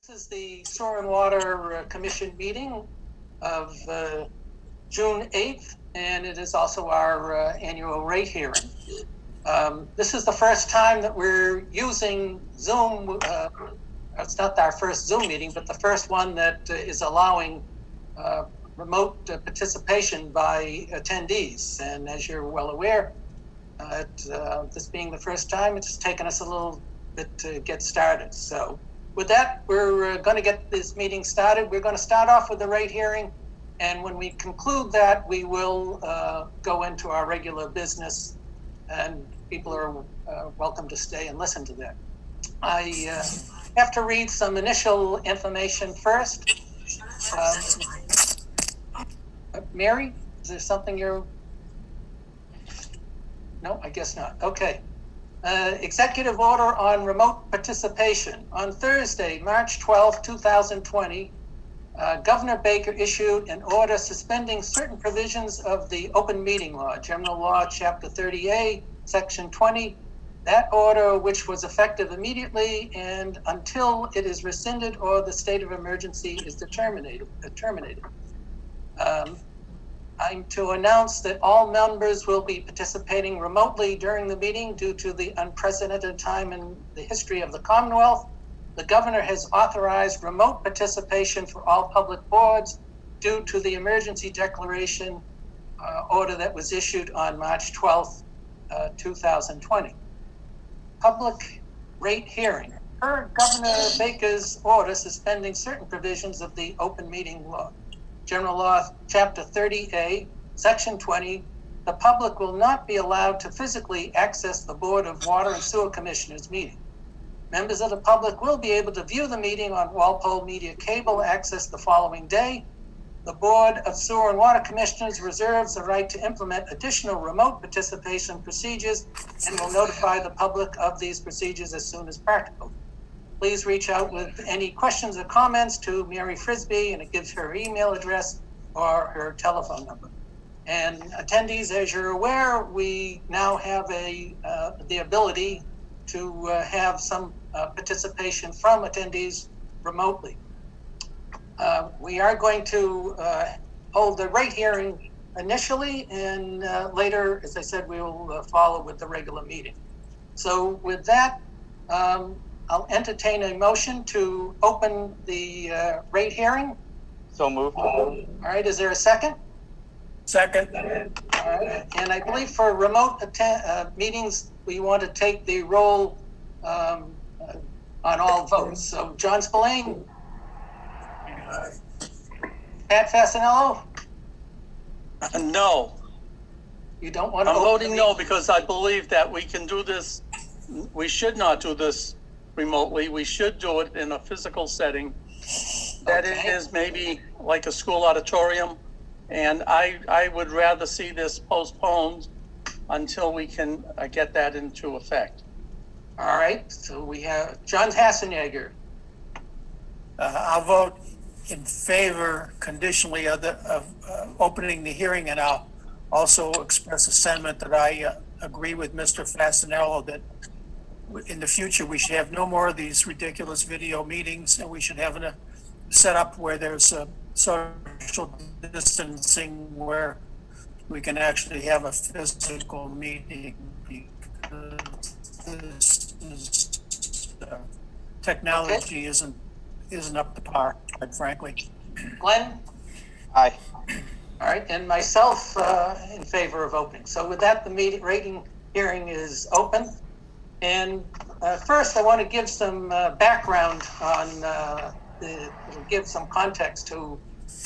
This is the Sewer and Water Commission meeting of June 8th, and it is also our annual rate hearing. This is the first time that we're using Zoom. It's not our first Zoom meeting, but the first one that is allowing remote participation by attendees. And as you're well aware, this being the first time, it's taken us a little bit to get started. So with that, we're going to get this meeting started. We're going to start off with the rate hearing, and when we conclude that, we will go into our regular business, and people are welcome to stay and listen to that. I have to read some initial information first. Mary, is there something you're... No, I guess not. Okay. Executive order on remote participation. On Thursday, March 12, 2020, Governor Baker issued an order suspending certain provisions of the Open Meeting Law, General Law, Chapter 30A, Section 20. That order, which was effective immediately and until it is rescinded or the state of emergency is terminated. I'm to announce that all members will be participating remotely during the meeting due to the unprecedented time in the history of the Commonwealth. The governor has authorized remote participation for all public boards due to the emergency declaration order that was issued on March 12th, 2020. Public rate hearing. Per Governor Baker's order suspending certain provisions of the Open Meeting Law, General Law, Chapter 30A, Section 20, the public will not be allowed to physically access the Board of Water and Sewer Commissioners meeting. Members of the public will be able to view the meeting on Walpole Media Cable access the following day. The Board of Sewer and Water Commissioners reserves the right to implement additional remote participation procedures and will notify the public of these procedures as soon as practical. Please reach out with any questions or comments to Mary Frisbee, and it gives her email address or her telephone number. And attendees, as you're aware, we now have the ability to have some participation from attendees remotely. We are going to hold the rate hearing initially, and later, as I said, we will follow with the regular meeting. So with that, I'll entertain a motion to open the rate hearing. So moved. All right, is there a second? Second. All right, and I believe for remote meetings, we want to take the roll on all votes. So John Spillane, Pat Fasanello? No. You don't want to I'm voting no because I believe that we can do this. We should not do this remotely. We should do it in a physical setting. That is maybe like a school auditorium. And I would rather see this postponed until we can get that into effect. All right, so we have John Hassenegger. I'll vote in favor conditionally of opening the hearing, and I'll also express a sentiment that I agree with Mr. Fasanello that in the future we should have no more of these ridiculous video meetings, and we should have a setup where there's a social distancing where we can actually have a physical meeting, because this is, technology isn't up to par, quite frankly. Glenn? Aye. All right, and myself in favor of opening. So with that, the rating hearing is open. And first, I want to give some background on give some context to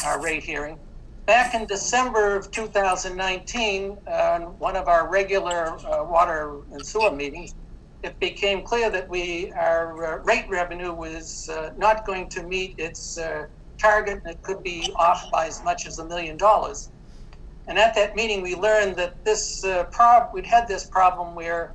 our rate hearing. Back in December of 2019, on one of our regular water and sewer meetings, it became clear that our rate revenue was not going to meet its target, and it could be off by as much as $1 million. And at that meeting, we learned that we'd had this problem where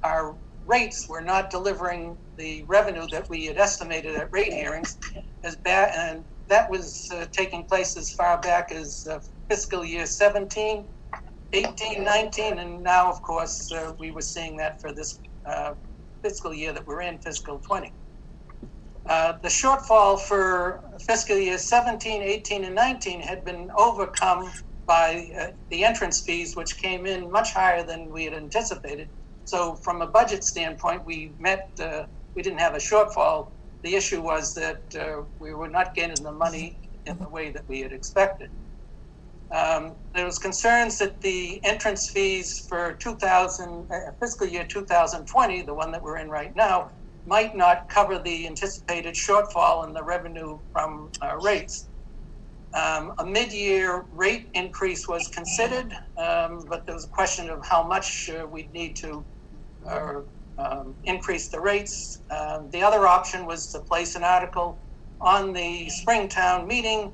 our rates were not delivering the revenue that we had estimated at rate hearings as bad, and that was taking place as far back as fiscal year 17, 18, 19, and now, of course, we were seeing that for this fiscal year that we're in, fiscal 20. The shortfall for fiscal year 17, 18, and 19 had been overcome by the entrance fees, which came in much higher than we had anticipated. So from a budget standpoint, we didn't have a shortfall. The issue was that we were not getting the money in the way that we had expected. There was concerns that the entrance fees for fiscal year 2020, the one that we're in right now, might not cover the anticipated shortfall in the revenue from rates. A mid-year rate increase was considered, but there was a question of how much we'd need to increase the rates. The other option was to place an article on the Springtown meeting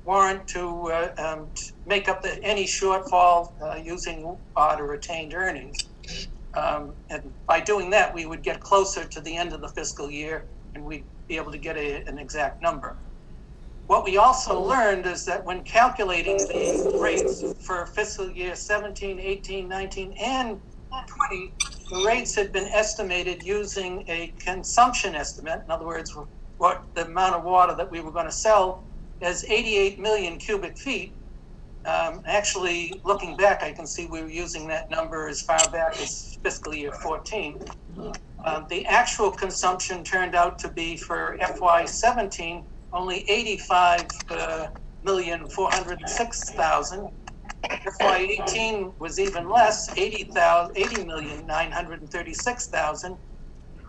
warrant to make up any shortfall using odd or retained earnings. And by doing that, we would get closer to the end of the fiscal year and we'd be able to get an exact number. What we also learned is that when calculating the rates for fiscal year 17, 18, 19, and 20, the rates had been estimated using a consumption estimate. In other words, what the amount of water that we were going to sell as 88 million cubic feet. Actually, looking back, I can see we were using that number as far back as fiscal year 14. The actual consumption turned out to be for FY17 only 85,406,000. FY18 was even less, 80,936,000.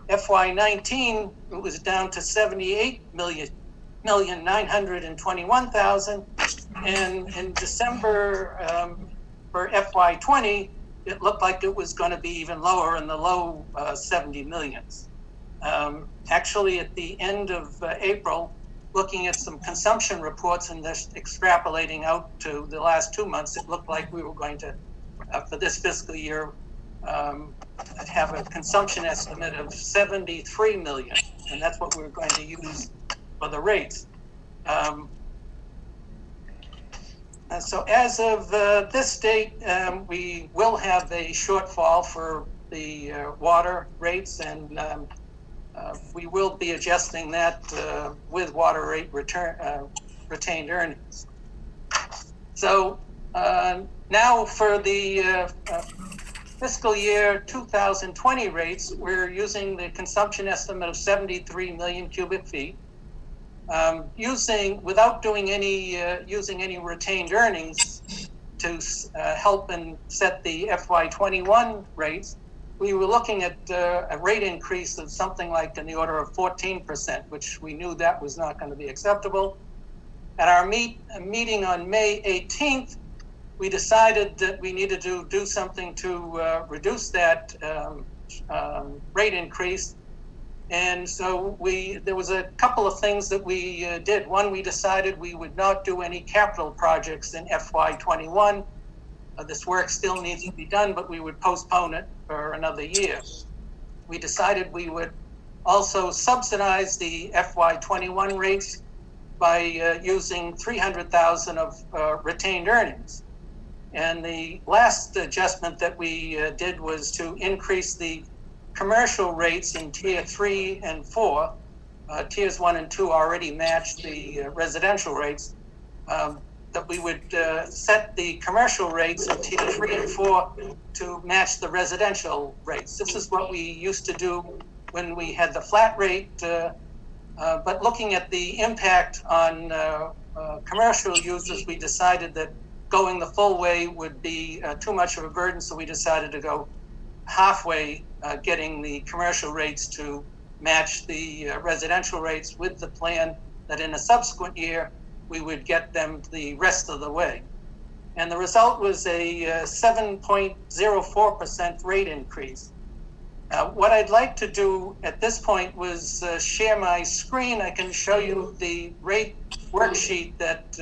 FY19 it was down to 78,921,000. And in December for FY20, it looked like it was going to be even lower in the low 70 millions. Actually, at the end of April, looking at some consumption reports and just extrapolating out to the last 2 months, it looked like we were going to, for this fiscal year, have a consumption estimate of 73 million. And that's what we're going to use for the rates. So as of this date, we will have a shortfall for the water rates, and we will be adjusting that with water rate retained earnings. So now for the fiscal year 2020 rates, we're using the consumption estimate of 73 million cubic feet. Without doing using any retained earnings to help and set the FY21 rates, we were looking at a rate increase of something like in the order of 14%, which we knew that was not going to be acceptable. At our meeting on May 18th, we decided that we needed to do something to reduce that rate increase. And so there was a couple of things that we did. One, we decided we would not do any capital projects in FY21. This work still needs to be done, but we would postpone it for another year. We decided we would also subsidize the FY21 rates by using 300,000 of retained earnings. And the last adjustment that we did was to increase the commercial rates in tier 3 and 4. Tiers 1 and 2 already matched the residential rates. That we would set the commercial rates in tier 3 and 4 to match the residential rates. This is what we used to do when we had the flat rate, but looking at the impact on commercial users, we decided that going the full way would be too much of a burden, so we decided to go halfway, getting the commercial rates to match the residential rates, with the plan that in a subsequent year we would get them the rest of the way. And the result was a 7.04% rate increase. What I'd like to do at this point was share my screen. I can show you the rate worksheet that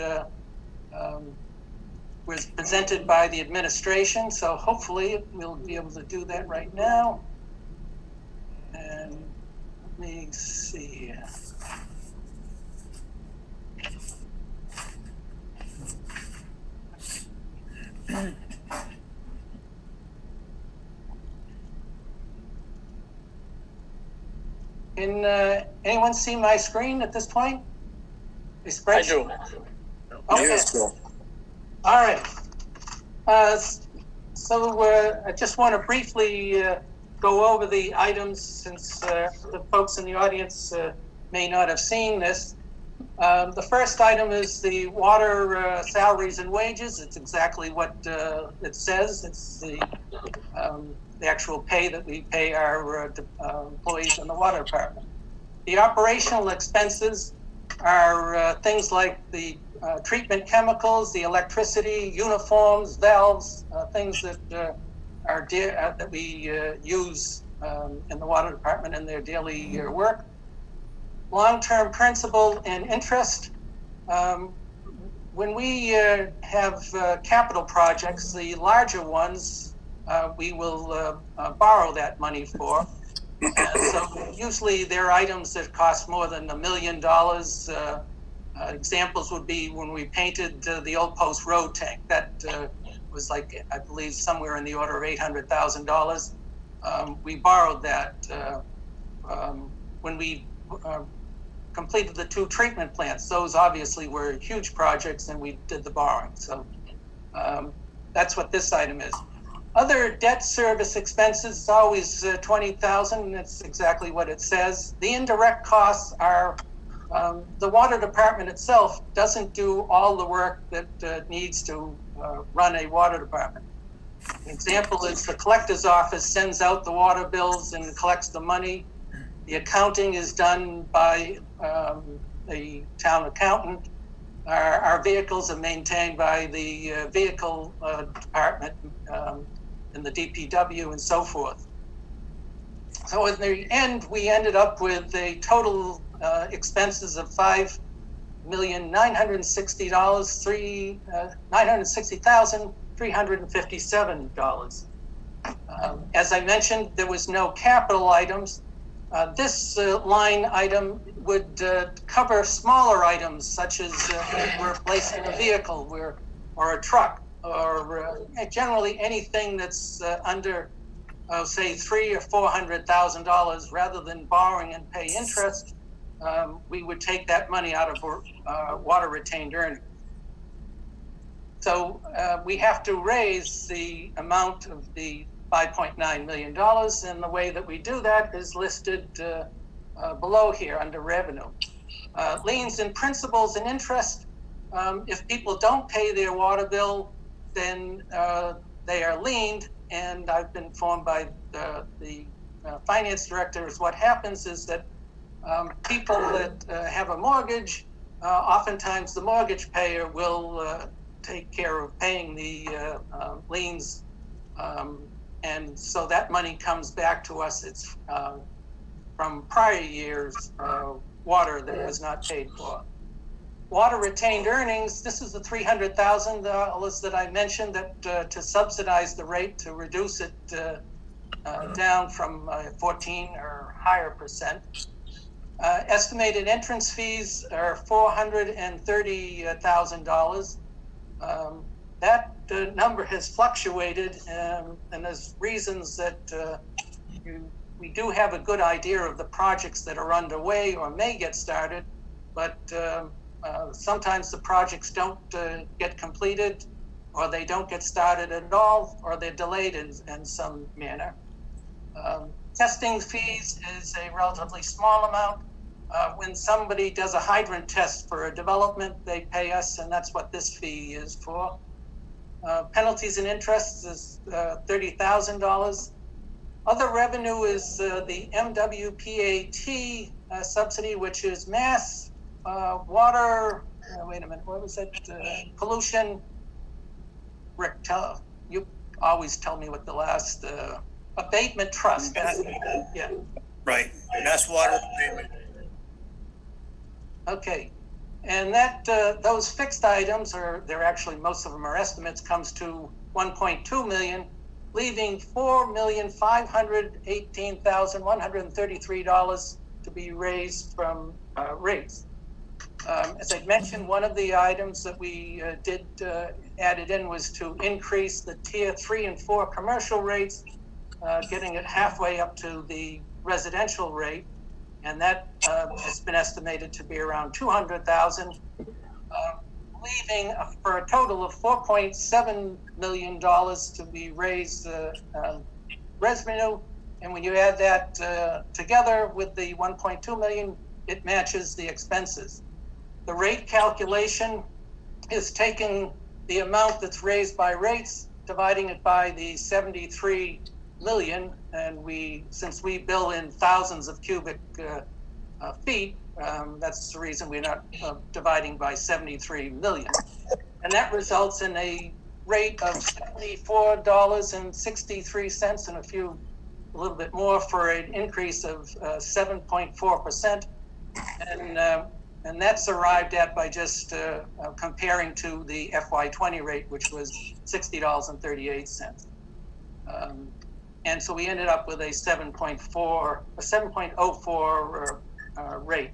was presented by the administration. So hopefully we'll be able to do that right now. And let me see here. Can anyone see my screen at this point? I do. Okay. Yes, Bill. All right. So I just want to briefly go over the items since the folks in the audience may not have seen this. The first item is the water salaries and wages. It's exactly what it says. It's the actual pay that we pay our employees in the water department. The operational expenses are things like the treatment chemicals, the electricity, uniforms, valves, things that are that we use in the water department in their daily work. Long-term principal and interest. When we have capital projects, the larger ones, we will borrow that money for. So usually they're items that cost more than $1 million. Examples would be when we painted the Old Post Road tank. That was like, I believe, somewhere in the order of $800,000. We borrowed that. When we completed the 2 treatment plants, those obviously were huge projects and we did the borrowing. So that's what this item is. Other debt service expenses is always $20,000. That's exactly what it says. The indirect costs are the water department itself doesn't do all the work that needs to run a water department. An example is the collector's office sends out the water bills and collects the money. The accounting is done by the town accountant. Our vehicles are maintained by the vehicle department and the DPW and so forth. So in the end, we ended up with a total expenses of $960,357. As I mentioned, there was no capital items. This line item would cover smaller items such as replacing a vehicle or a truck, or generally anything that's under, say, $300,000 or $400,000. Rather than borrowing and pay interest, we would take that money out of water retained earnings. So we have to raise the amount of the $5.9 million, and the way that we do that is listed below here under revenue. Liens and principals and interest. If people don't pay their water bill, then they are liened, and I've been informed by the finance director is what happens is that people that have a mortgage, oftentimes the mortgage payer will take care of paying the liens, and so that money comes back to us. It's from prior years' water that was not paid for. Water retained earnings, this is the $300,000 that I mentioned that to subsidize the rate, to reduce it down from 14 or higher percent. Estimated entrance fees are $430,000. That number has fluctuated, and there's reasons that we do have a good idea of the projects that are underway or may get started, but sometimes the projects don't get completed, or they don't get started at all, or they're delayed in some manner. Testing fees is a relatively small amount. When somebody does a hydrant test for a development, they pay us, and that's what this fee is for. Penalties and interests is $30,000. Other revenue is the MWPAT subsidy, which is mass water. Wait a minute, what was it? Pollution. Rick, you always tell me what the last abatement trust. Yeah. Right, mass water abatement. Okay, and that those fixed items, or they're actually, most of them are estimates, comes to 1.2 million, leaving $4,518,133 to be raised from rates. As I mentioned, one of the items that we added in was to increase the tier 3 and 4 commercial rates, getting it halfway up to the residential rate. and that has been estimated to be around $200,000, leaving for a total of $4.7 million to be raised revenue. And when you add that together with the 1.2 million, it matches the expenses. The rate calculation is taking the amount that's raised by rates, dividing it by the 73 million, and since we bill in thousands of cubic feet, that's the reason we're not dividing by 73 million. And that results in a rate of $74.63 and a little bit more, for an increase of 7.4%. And that's arrived at by just comparing to the FY20 rate, which was $60.38. And so we ended up with a 7.04 rate.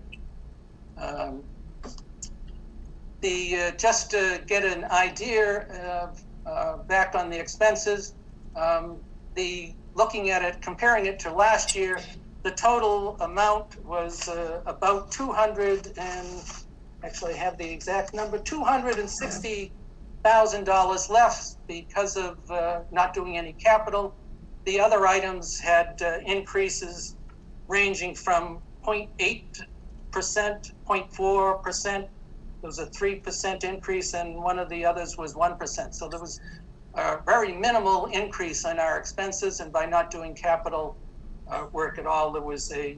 Just to get an idea back on the expenses, looking at it, comparing it to last year, the total amount was about actually I have the exact number, $260,000 left because of not doing any capital. The other items had increases ranging from 0.8%, 0.4%. There was a 3% increase, and one of the others was 1%. So there was a very minimal increase in our expenses, and by not doing capital work at all, there was a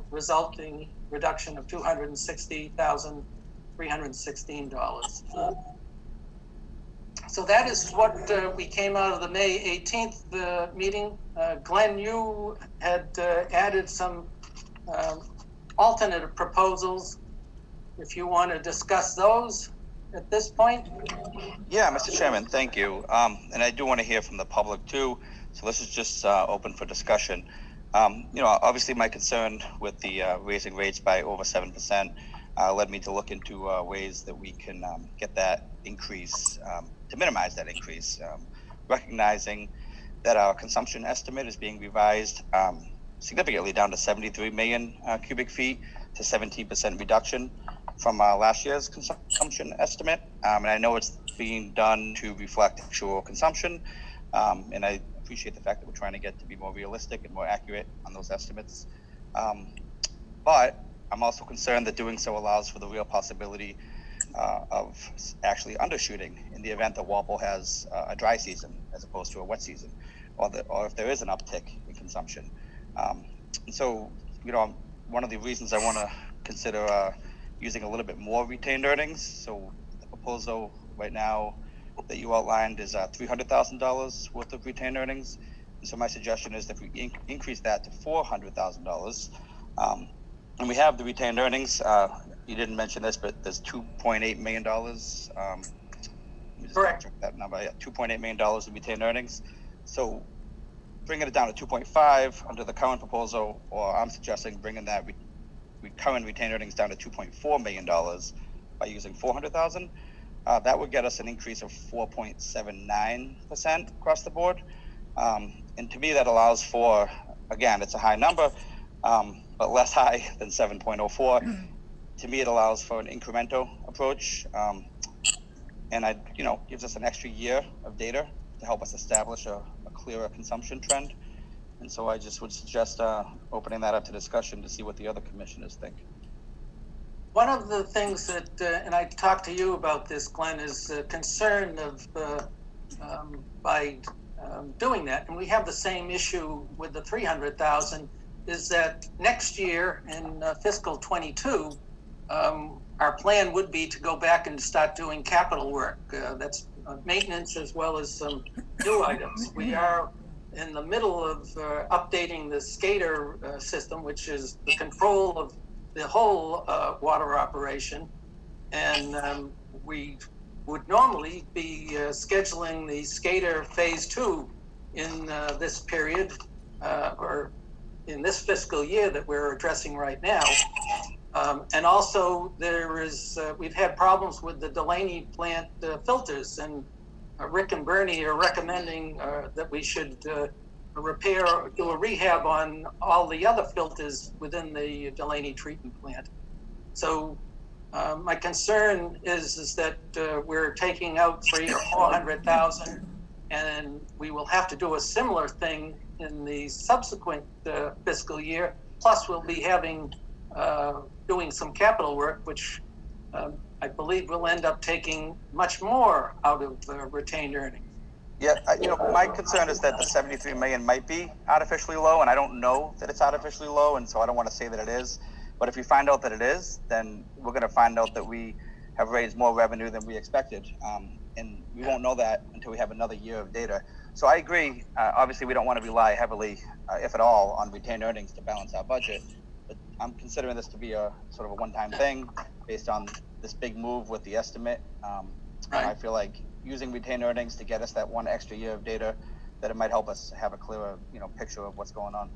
resulting reduction of $260,316. So that is what we came out of the May 18th meeting. Glenn, you had added some alternative proposals. If you want to discuss those at this point. Yeah, Mr. Chairman, thank you. And I do want to hear from the public too. So this is just open for discussion. Obviously my concern with the raising rates by over 7% led me to look into ways that we can get that increase, to minimize that increase, recognizing that our consumption estimate is being revised significantly down to 73 million cubic feet, to 17% reduction from last year's consumption estimate. And I know it's being done to reflect actual consumption, and I appreciate the fact that we're trying to get to be more realistic and more accurate on those estimates. But I'm also concerned that doing so allows for the real possibility of actually undershooting in the event that Walpole has a dry season as opposed to a wet season, or if there is an uptick in consumption. And so, one of the reasons I want to consider using a little bit more retained earnings. So the proposal right now that you outlined is $300,000 worth of retained earnings. And so my suggestion is that we increase that to $400,000. And we have the retained earnings. You didn't mention this, but there's $2.8 million. Correct. Check that number. Yeah, $2.8 million in retained earnings. So bringing it down to 2.5 under the current proposal, or I'm suggesting bringing that current retained earnings down to $2.4 million by using $400,000. That would get us an increase of 4.79% across the board. And to me, that allows for, again, it's a high number, but less high than 7.04. To me, it allows for an incremental approach. And gives us an extra year of data to help us establish a clearer consumption trend. And so I just would suggest opening that up to discussion to see what the other commissioners think. One of the things that, and I talked to you about this, Glenn, is concern of by doing that, and we have the same issue with the 300,000, is that next year in fiscal 22, our plan would be to go back and start doing capital work. That's maintenance as well as some new items. We are in the middle of updating the SCADA system, which is the control of the whole water operation. And we would normally be scheduling the SCADA phase 2 in this period, or in this fiscal year that we're addressing right now. And also we've had problems with the Delaney plant filters, and Rick and Bernie are recommending that we should repair or do a rehab on all the other filters within the Delaney treatment plant. So my concern is that we're taking out 300,000 or 400,000, and we will have to do a similar thing in the subsequent fiscal year. Plus, we'll be having doing some capital work, which I believe will end up taking much more out of retained earnings. Yeah, my concern is that the 73 million might be artificially low, and I don't know that it's artificially low, and so I don't want to say that it is. But if we find out that it is, then we're going to find out that we have raised more revenue than we expected, and we won't know that until we have another year of data. So I agree. Obviously, we don't want to rely heavily, if at all, on retained earnings to balance our budget. But I'm considering this to be a sort of a one-time thing based on this big move with the estimate. And I feel like using retained earnings to get us that one extra year of data, that it might help us have a clearer, picture of what's going on.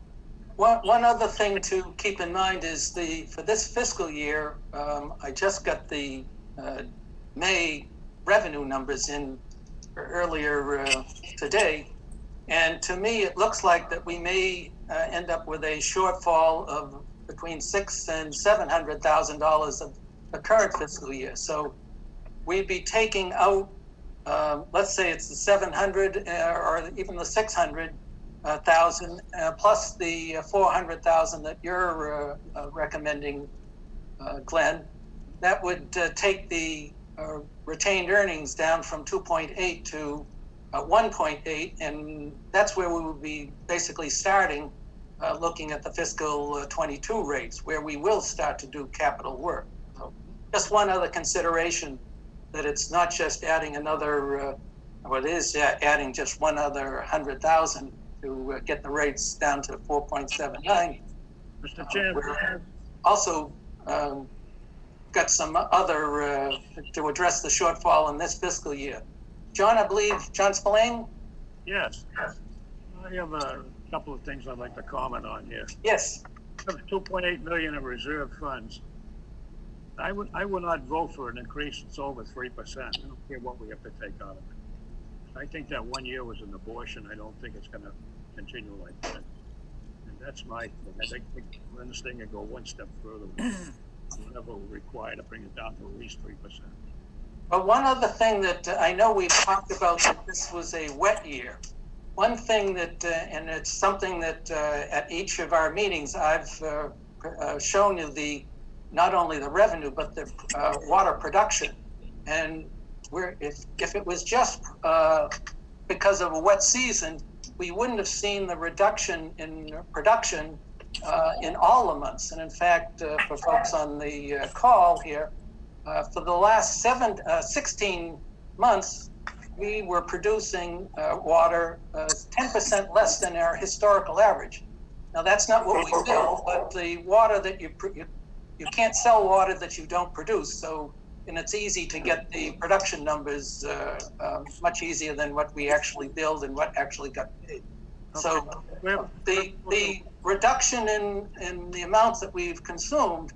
One other thing to keep in mind is for this fiscal year, I just got the May revenue numbers in earlier today, and to me it looks like that we may end up with a shortfall of between $600,000 and $700,000 of the current fiscal year. So we'd be taking out, let's say it's the 700 or even the 600,000 plus the 400,000 that you're recommending, Glenn. That would take the retained earnings down from 2.8 to 1.8, and that's where we would be basically starting looking at the fiscal 22 rates, where we will start to do capital work. So just one other consideration, that it's not just adding another, well, it is adding just one other 100,000 to get the rates down to 4.79. Mr. Chairman. We're also got some other to address the shortfall in this fiscal year. John, I believe, John Spillane? Yes. I have a couple of things I'd like to comment on here. Yes. Of 2.8 million in reserve funds, I would not vote for an increase that's over 3%. I don't care what we have to take out of it. I think that 1 year was an abortion. I don't think it's going to continue like that. And that's my thing. I think this thing can go one step further. Whatever we require to bring it down to at least 3%. But one other thing that I know we've talked about, that this was a wet year. One thing that, and it's something that at each of our meetings, I've shown you not only the revenue, but the water production. And if it was just because of a wet season, we wouldn't have seen the reduction in production in all the months. And in fact, for folks on the call here, for the last 16 months, we were producing water 10% less than our historical average. Now, that's not what we do, but the water that you can't sell water that you don't produce. So, and it's easy to get the production numbers much easier than what we actually build and what actually got paid. So the reduction in the amounts that we've consumed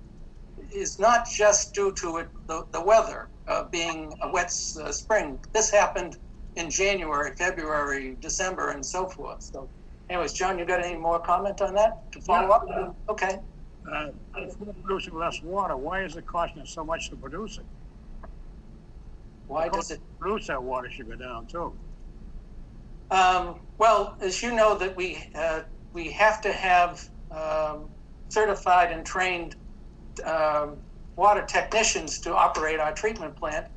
is not just due to the weather being a wet spring. This happened in January, February, December, and so forth. So anyways, John, you got any more comment on that to follow up? Okay. If we're producing less water, why is it costing us so much to produce it? Why does it produce that water should go down too? Well, as you know, that we have to have certified and trained water technicians to operate our treatment plant,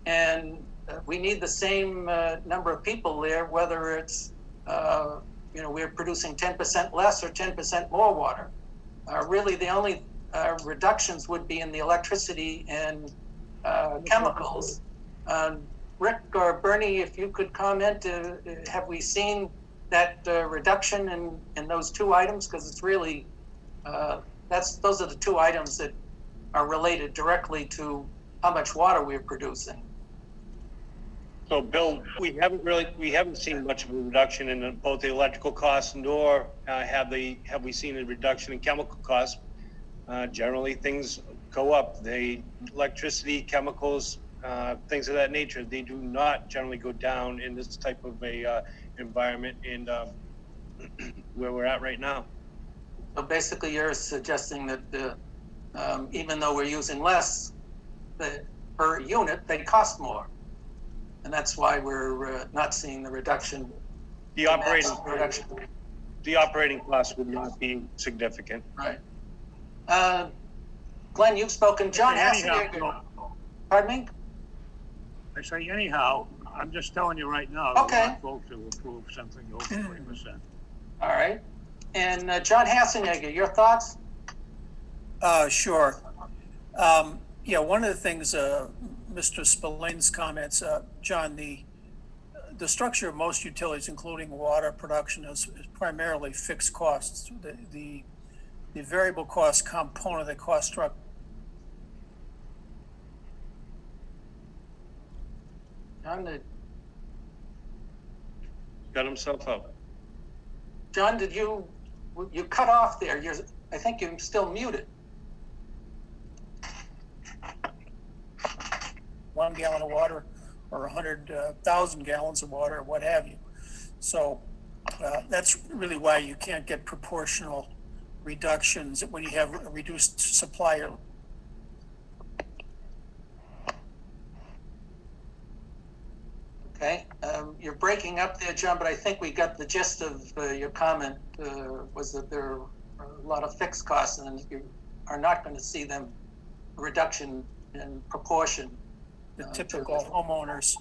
and we need the same number of people there, whether it's we're producing 10% less or 10% more water. Really, the only reductions would be in the electricity and chemicals. Rick or Bernie, if you could comment, have we seen that reduction in those two items? Because it's really, those are the two items that are related directly to how much water we're producing. So, Bill, we haven't seen much of a reduction in both the electrical costs, nor have we seen a reduction in chemical costs. Generally, things go up. Electricity, chemicals, things of that nature, they do not generally go down in this type of a environment. And where we're at right now. So basically, you're suggesting that even though we're using less per unit, they cost more. And that's why we're not seeing the reduction. The operating costs would not be significant. Right. Glenn, you've spoken. John Anyhow, Hassinger. Pardon me? I say anyhow, I'm just telling you right now. Okay. I will not vote to approve something over 3%. All right. And John Hassenegger, your thoughts? Sure. Yeah, one of the things, Mr. Spillane's comments, John, the structure of most utilities, including water production, is primarily fixed costs. The variable cost component of the cost structure. Got himself out. John, did you cut off there? I think you're still muted. 1 gallon of water or 100,000 gallons of water or what have you. So that's really why you can't get proportional reductions when you have a reduced supply. Okay. You're breaking up there, John, but I think we got the gist of your comment was that there are a lot of fixed costs and you are not going to see them reduction in proportion. The typical homeowners,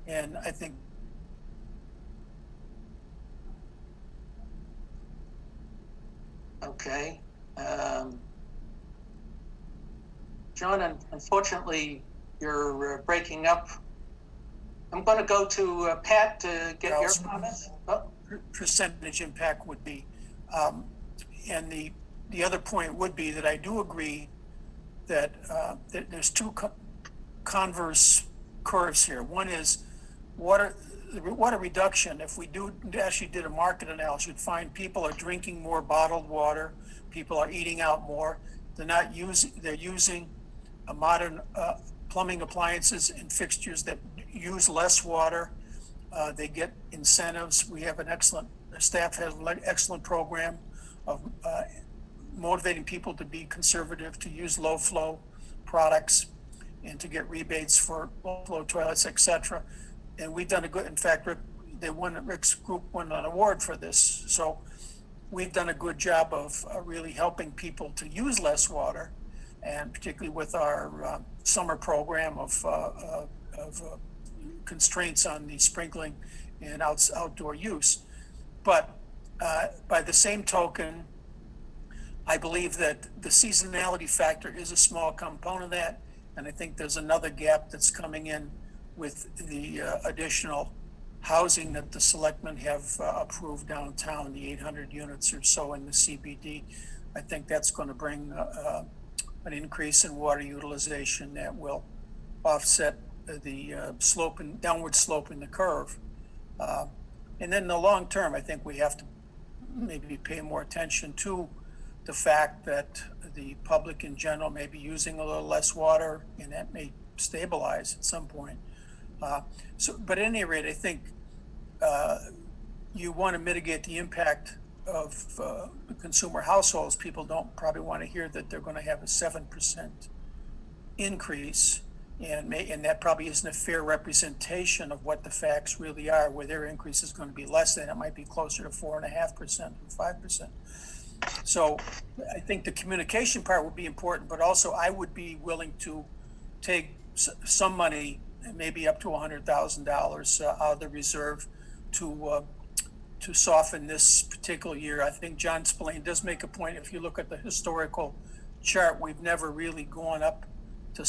and I think okay. John, unfortunately, you're breaking up. I'm going to go to Pat to get your comments. Oh. Percentage impact would be, and the other point would be that I do agree that there's two converse curves here. One is water reduction. If we actually did a market analysis, you'd find people are drinking more bottled water, people are eating out more. They're using a modern plumbing appliances and fixtures that use less water. They get incentives. We have staff has an excellent program of motivating people to be conservative, to use low flow products, and to get rebates for low flow toilets, etc. And we've done in fact, Rick's group won an award for this. So we've done a good job of really helping people to use less water, and particularly with our summer program of constraints on the sprinkling and outdoor use. But by the same token, I believe that the seasonality factor is a small component of that. And I think there's another gap that's coming in with the additional housing that the selectmen have approved downtown, the 800 units or so in the CBD. I think that's going to bring an increase in water utilization that will offset the downward slope in the curve. And then in the long term, I think we have to maybe pay more attention to the fact that the public in general may be using a little less water, and that may stabilize at some point. But at any rate, I think you want to mitigate the impact of the consumer households. People don't probably want to hear that they're going to have a 7% increase, and that probably isn't a fair representation of what the facts really are, where their increase is going to be less than. It might be closer to 4.5% or 5%. So I think the communication part would be important, but also I would be willing to take some money, maybe up to $100,000 out of the reserve to soften this particular year. I think John Spillane does make a point. If you look at the historical chart, we've never really gone up to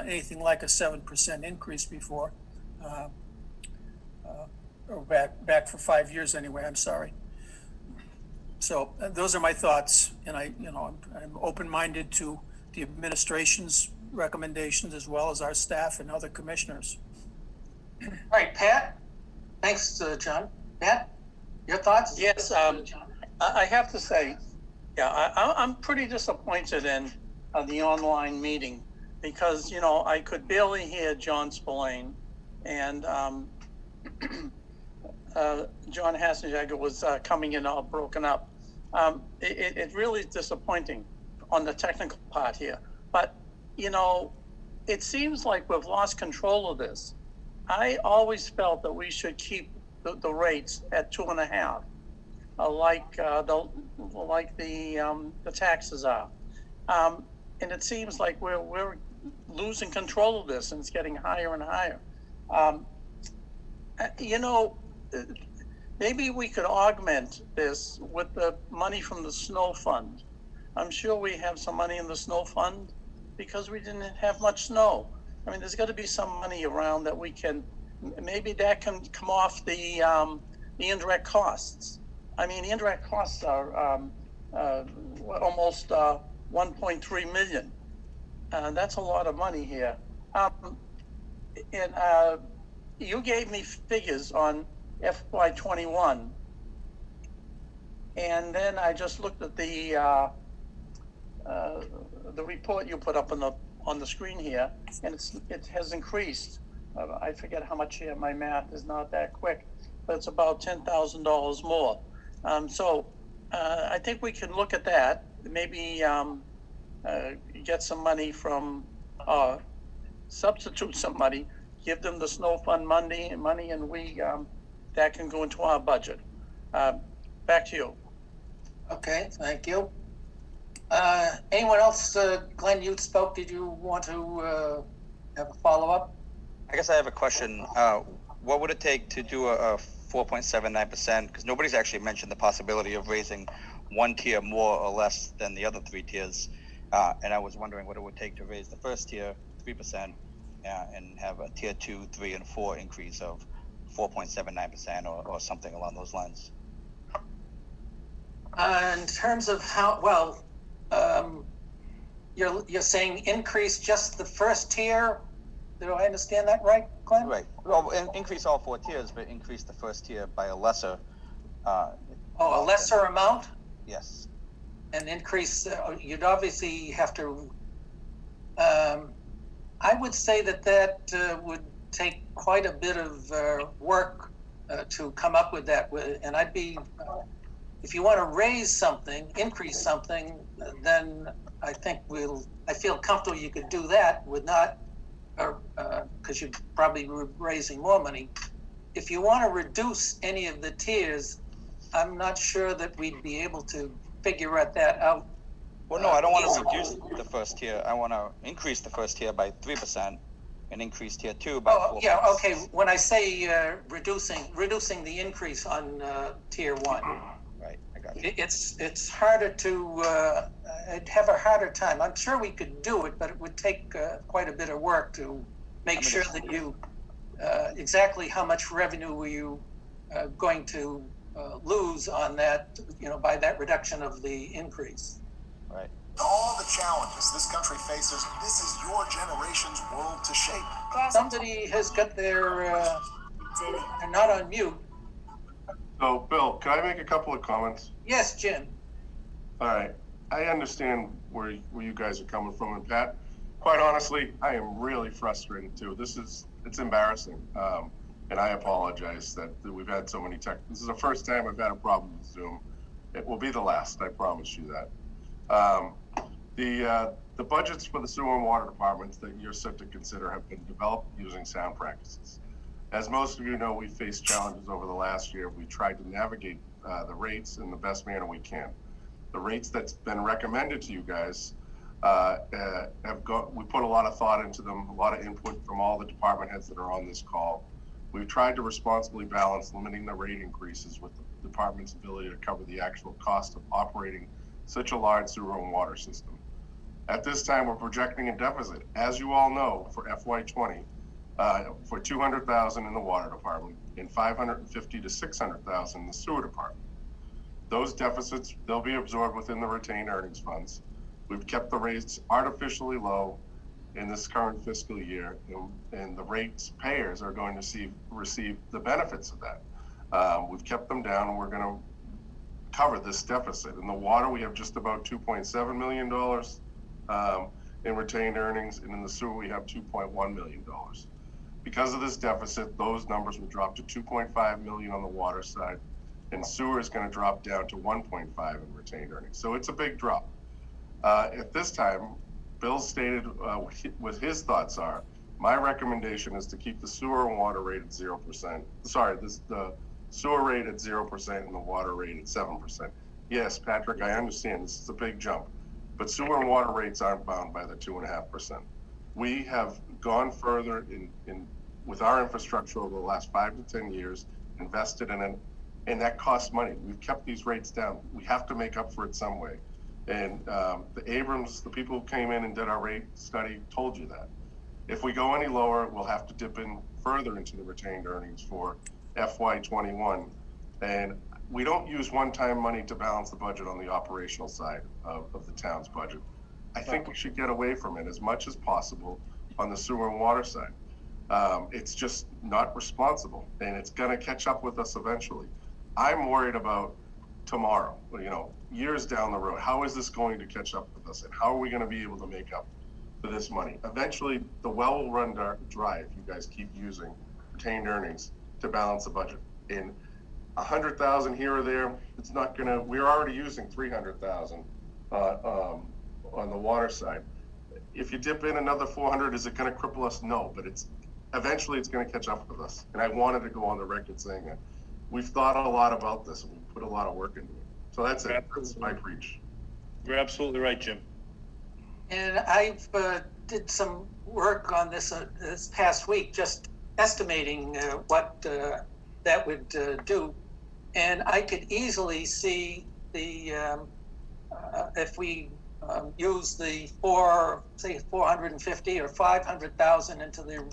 anything like a 7% increase before, or back for 5 years anyway. I'm sorry. So those are my thoughts, and I'm open-minded to the administration's recommendations as well as our staff and other commissioners. All right, Pat. Thanks, John. Pat, your thoughts? Yes, I have to say, yeah, I'm pretty disappointed in the online meeting because, I could barely hear John Spillane. And John Hassenjagger was coming in all broken up. It really is disappointing on the technical part here. But, you know, it seems like we've lost control of this. I always felt that we should keep the rates at 2.5, like the taxes are. And it seems like we're losing control of this, and it's getting higher and higher. You know, maybe we could augment this with the money from the snow fund. I'm sure we have some money in the snow fund because we didn't have much snow. I mean, there's got to be some money around that we can, maybe that can come off the indirect costs. I mean, the indirect costs are almost 1.3 million. That's a lot of money here. You gave me figures on FY21, and then I just looked at the report you put up on the screen here, and it has increased. I forget how much here. My math is not that quick, but it's about $10,000 more. So I think we can look at that. Maybe get some money from, substitute some money, give them the snow fund money, and we that can go into our budget. Back to you. Okay, thank you. Anyone else? Glenn, you spoke. Did you want to have a follow-up? I guess I have a question. What would it take to do a 4.79%? Because nobody's actually mentioned the possibility of raising one tier more or less than the other three tiers. And I was wondering what it would take to raise the first tier 3% and have a tier 2, 3, and 4 increase of 4.79% or something along those lines. In terms of how, well, you're saying increase just the first tier? Do I understand that right, Glenn? Right. Well, increase all 4 tiers, but increase the first tier by a lesser. A lesser amount? Yes. And increase, you'd obviously have to, I would say that would take quite a bit of work to come up with that. And I'd be, if you want to raise something, increase something, then I think I feel comfortable you could do that with not, because you'd probably be raising more money. If you want to reduce any of the tiers, I'm not sure that we'd be able to figure that out. Well, no, I don't want to reduce the first tier. I want to increase the first tier by 3% and increase tier 2 by 4%. Yeah, okay. When I say reducing the increase on tier 1. Right, I got you. It's harder to, I'd have a harder time. I'm sure we could do it, but it would take quite a bit of work to make sure that you, exactly how much revenue were you going to lose on that, by that reduction of the increase. Right. All the challenges this country faces, this is your generation's world to shape. Somebody has got their, they're not on mute. So, Bill, can I make a couple of comments? Yes, Jim. All right. I understand where you guys are coming from, and Pat, quite honestly, I am really frustrated too. It's embarrassing. And I apologize that we've had so many this is the first time I've had a problem with Zoom. It will be the last, I promise you that. The budgets for the sewer and water departments that you're set to consider have been developed using sound practices. As most of you know, we faced challenges over the last year. We tried to navigate the rates in the best manner we can. The rates that's been recommended to you guys we put a lot of thought into them, a lot of input from all the department heads that are on this call. We've tried to responsibly balance limiting the rate increases with the department's ability to cover the actual cost of operating such a large sewer and water system. At this time, we're projecting a deficit, as you all know, for FY20, for $200,000 in the water department and $550,000 to $600,000 in the sewer department. Those deficits, they'll be absorbed within the retained earnings funds. We've kept the rates artificially low in this current fiscal year, and the rates payers are going to receive the benefits of that. We've kept them down, and we're going to cover this deficit. In the water, we have just about $2.7 million in retained earnings, and in the sewer, we have $2.1 million. Because of this deficit, those numbers will drop to 2.5 million on the water side, and sewer is going to drop down to 1.5 in retained earnings. So it's a big drop. At this time, Bill stated what his thoughts are. My recommendation is to keep the sewer and water rate at 0%. Sorry, the sewer rate at 0% and the water rate at 7%. Yes, Patrick, I understand this is a big jump, but sewer and water rates aren't bound by the 2.5%. We have gone further with our infrastructure over the last 5 to 10 years, invested in it, and that costs money. We've kept these rates down. We have to make up for it some way. And the Abrams, the people who came in and did our rate study, told you that. If we go any lower, we'll have to dip in further into the retained earnings for FY21. And we don't use one-time money to balance the budget on the operational side of the town's budget. I think we should get away from it as much as possible on the sewer and water side. It's just not responsible, and it's going to catch up with us eventually. I'm worried about tomorrow, years down the road. How is this going to catch up with us, and how are we going to be able to make up for this money? Eventually, the well will run dry if you guys keep using retained earnings to balance the budget. In 100,000 here or there, it's not going to. We're already using 300,000 on the water side. If you dip in another 400, is it going to cripple us? No, but eventually it's going to catch up with us. And I wanted to go on the record saying that we've thought a lot about this and we've put a lot of work into it. So that's it. That's my preach. You're absolutely right, Jim. And I've did some work on this this past week, just estimating what that would do. And I could easily see the if we use the 450 or 500,000 into the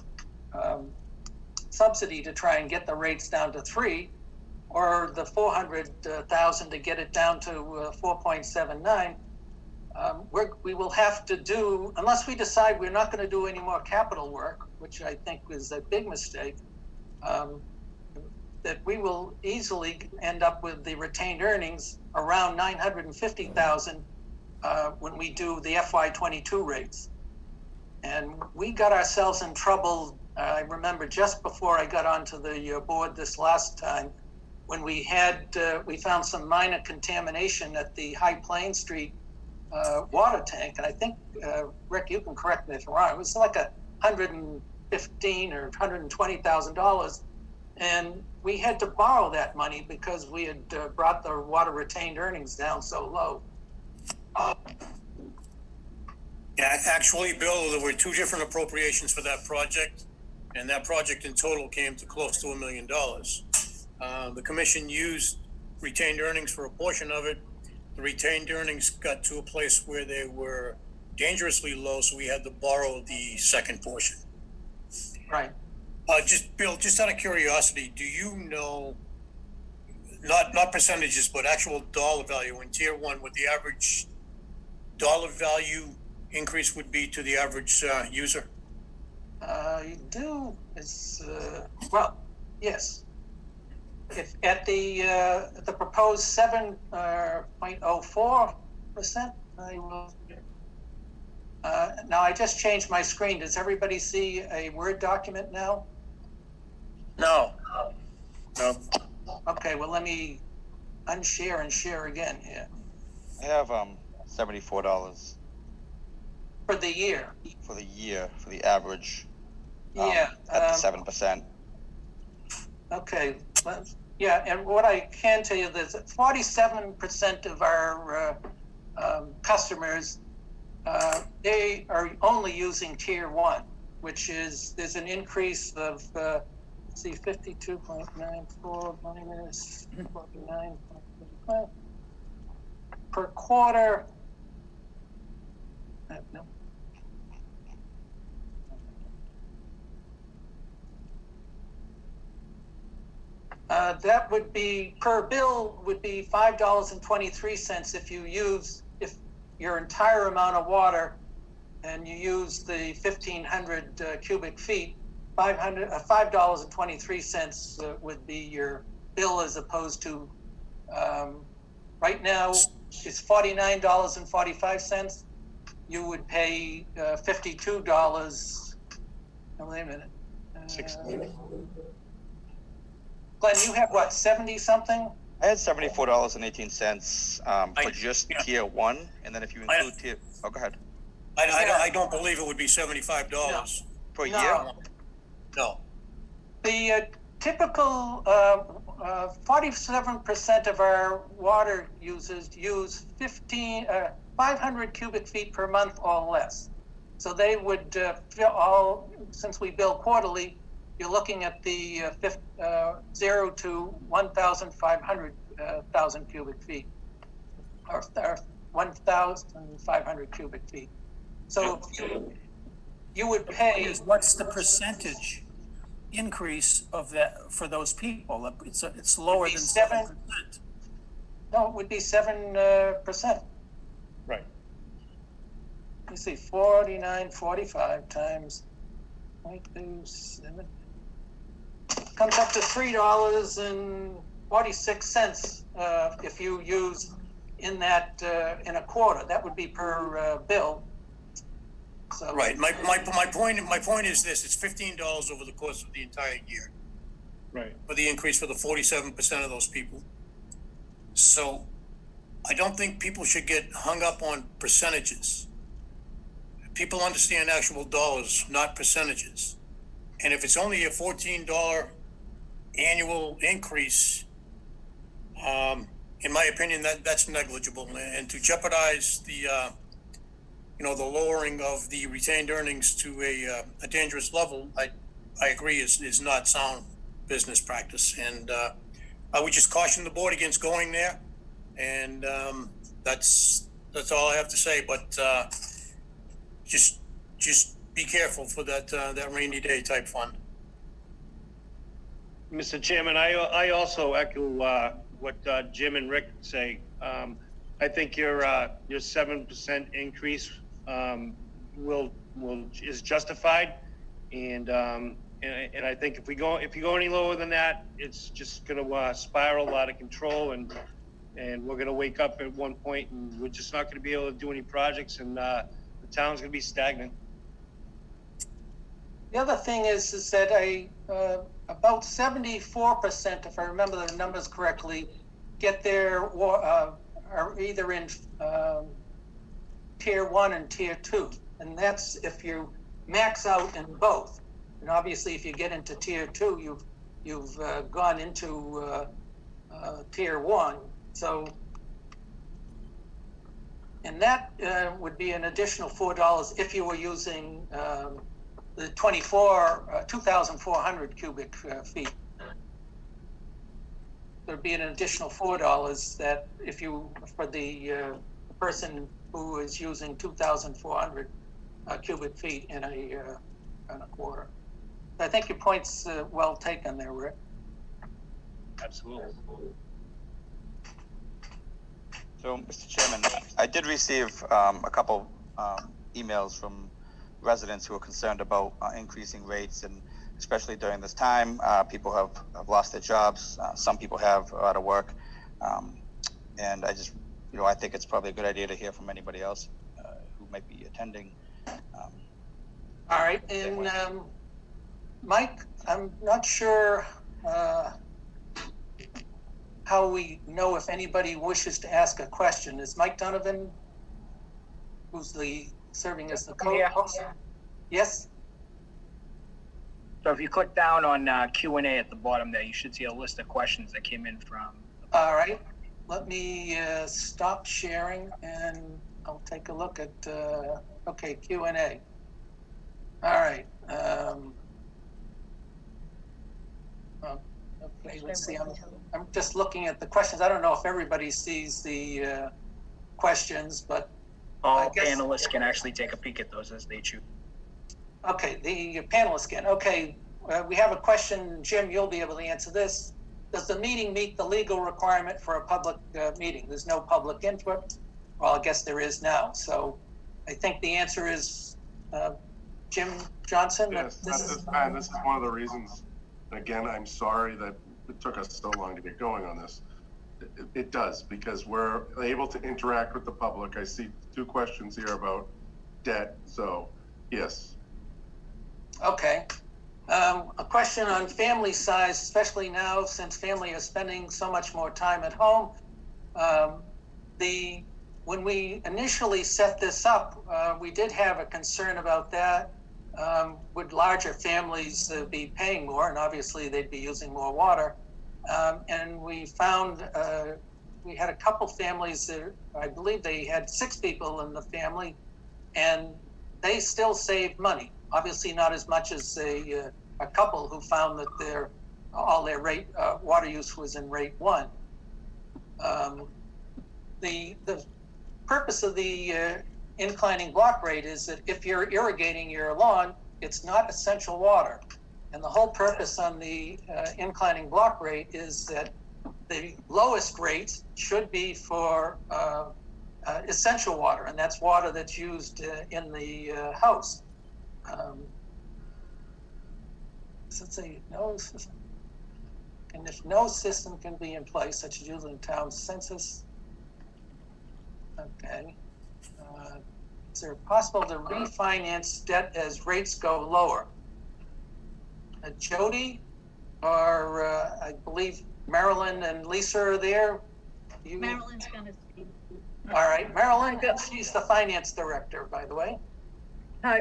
subsidy to try and get the rates down to 3, or the 400,000 to get it down to 4.79. We will have to do, unless we decide we're not going to do any more capital work, which I think is a big mistake, that we will easily end up with the retained earnings around 950,000 when we do the FY22 rates. And we got ourselves in trouble, I remember just before I got onto the board this last time, when we found some minor contamination at the High Street water tank. And I think, Rick, you can correct me if I'm wrong, it was like $115,000 or $120,000. And we had to borrow that money because we had brought the water retained earnings down so low. Yeah, actually, Bill, there were 2 different appropriations for that project, and that project in total came to close to $1 million. The commission used retained earnings for a portion of it. The retained earnings got to a place where they were dangerously low, so we had to borrow the second portion. Right. Bill, just out of curiosity, do you know, not percentages, but actual dollar value in tier 1, what the average dollar value increase would be to the average user? You do. It's well, yes. If at the proposed 7.04%, I will. Now I just changed my screen. Does everybody see a Word document now? No. No. Okay. Well, let me unshare and share again here. I have $74 For the year. for the year for the average. Yeah. At the 7%. Okay. Yeah, and what I can tell you is that 47% of our customers, they are only using tier 1, which is, there's an increase of, 52.94 minus 49.35 per quarter. No. That would be, per bill would be $5.23 if your entire amount of water and you use the 1,500 cubic feet, $5.23 would be your bill, as opposed to right now it's $49.45. You would pay $52. Oh, wait a minute. 16. Glenn, you have what, 70 something? I had $74.18 for just tier one, and then if you include tier, oh, go ahead. I don't believe it would be $75 Per No. year? No. The typical 47% of our water users use 500 cubic feet per month or less. So they would since we bill quarterly, you're looking at the 0 to 1,500 cubic feet, or 1,500 cubic feet. So you would pay. What's the percentage increase of that for those people? It's lower than 7%. No, it would be 7%. Right. You see, 49.45 times 0.27 comes up to $3.46 if you use in that in a quarter. That would be per bill. So Right. My point is this: it's $15 over the course of the entire year Right. for the increase for the 47% of those people. So I don't think people should get hung up on percentages. People understand actual dollars, not percentages. And if it's only a $14 annual increase, in my opinion, that's negligible. And to jeopardize the lowering of the retained earnings to a dangerous level, I agree is not sound business practice. And I would just caution the board against going there. And that's all I have to say. But just be careful for that rainy day type fund. Mr. Chairman, I also echo what Jim and Rick say. I think your 7% increase is justified, and I think if you go any lower than that, it's just going to spiral out of control, and we're going to wake up at one point and we're just not going to be able to do any projects, and the town's going to be stagnant. the other thing is that about 74%, if I remember the numbers correctly, get their are either in tier 1 and tier 2, and that's if you max out in both. And obviously, if you get into tier 2, you've gone into tier 1. So, and that would be an additional $4 if you were using the 2,400 cubic feet. There'd be an additional $4 that if you, for the person who is using 2,400 cubic feet in a quarter. I think your point's well taken there, Rick. Absolutely. So, Mr. Chairman, I did receive a couple emails from residents who are concerned about increasing rates, and especially during this time, people have lost their jobs. Some people are out of work, and I just, I think it's probably a good idea to hear from anybody else who might be attending. All right, and Mike, I'm not sure how we know if anybody wishes to ask a question. Is Mike Donovan, who's serving as the co-host? Yes? So if you click down on Q&A at the bottom there, you should see a list of questions that came in from. All right, let me stop sharing and I'll take a look at, okay, Q&A. All right. Okay, let's see. I'm just looking at the questions. I don't know if everybody sees the questions, but All panelists can actually take a peek at those as they choose. okay, the panelists can. Okay, we have a question. Jim, you'll be able to answer this. Does the meeting meet the legal requirement for a public meeting? There's no public input. Well, I guess there is now. So I think the answer is Jim Johnson. Yes, this is one of the reasons. Again, I'm sorry that it took us so long to get going on this. It does, because we're able to interact with the public. I see 2 questions here about debt, so yes. Okay. A question on family size, especially now since family is spending so much more time at home. When we initially set this up, we did have a concern about that. Would larger families be paying more? And obviously they'd be using more water. And we found we had a couple families that I believe they had 6 people in the family, and they still saved money. Obviously not as much as a couple who found that all their water use was in rate 1. The purpose of the inclining block rate is that if you're irrigating your lawn, it's not essential water. And the whole purpose on the inclining block rate is that the lowest rates should be for essential water, and that's water that's used in the house. And if no system can be in place, such as using town census. Okay. Is it possible to refinance debt as rates go lower? Jody, or I believe Marilyn and Lisa are there. Marilyn's gonna speak. All right, Marilyn, she's the finance director, by the way.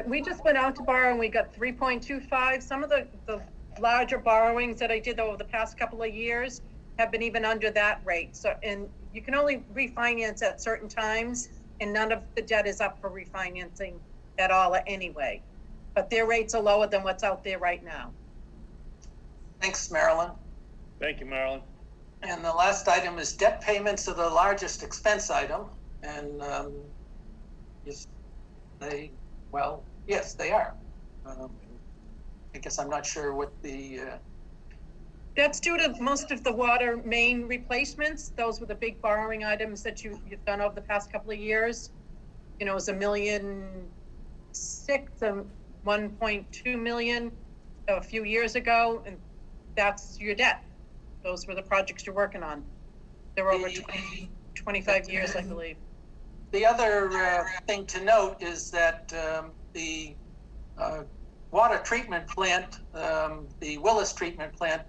We just went out to borrow and we got 3.25. Some of the larger borrowings that I did over the past couple of years have been even under that rate. So, and you can only refinance at certain times, and none of the debt is up for refinancing at all anyway. But their rates are lower than what's out there right now. Thanks, Marilyn. Thank you, Marilyn. And the last item is debt payments are the largest expense item. And yes, they are. I guess I'm not sure what the... That's due to most of the water main replacements. Those were the big borrowing items that you've done over the past couple of years. You know, it was $1.6 million, 1.2 million a few years ago, and that's your debt. Those were the projects you're working on. They're over 25 years, I believe. The other thing to note is that the water treatment plant, the Willis treatment plant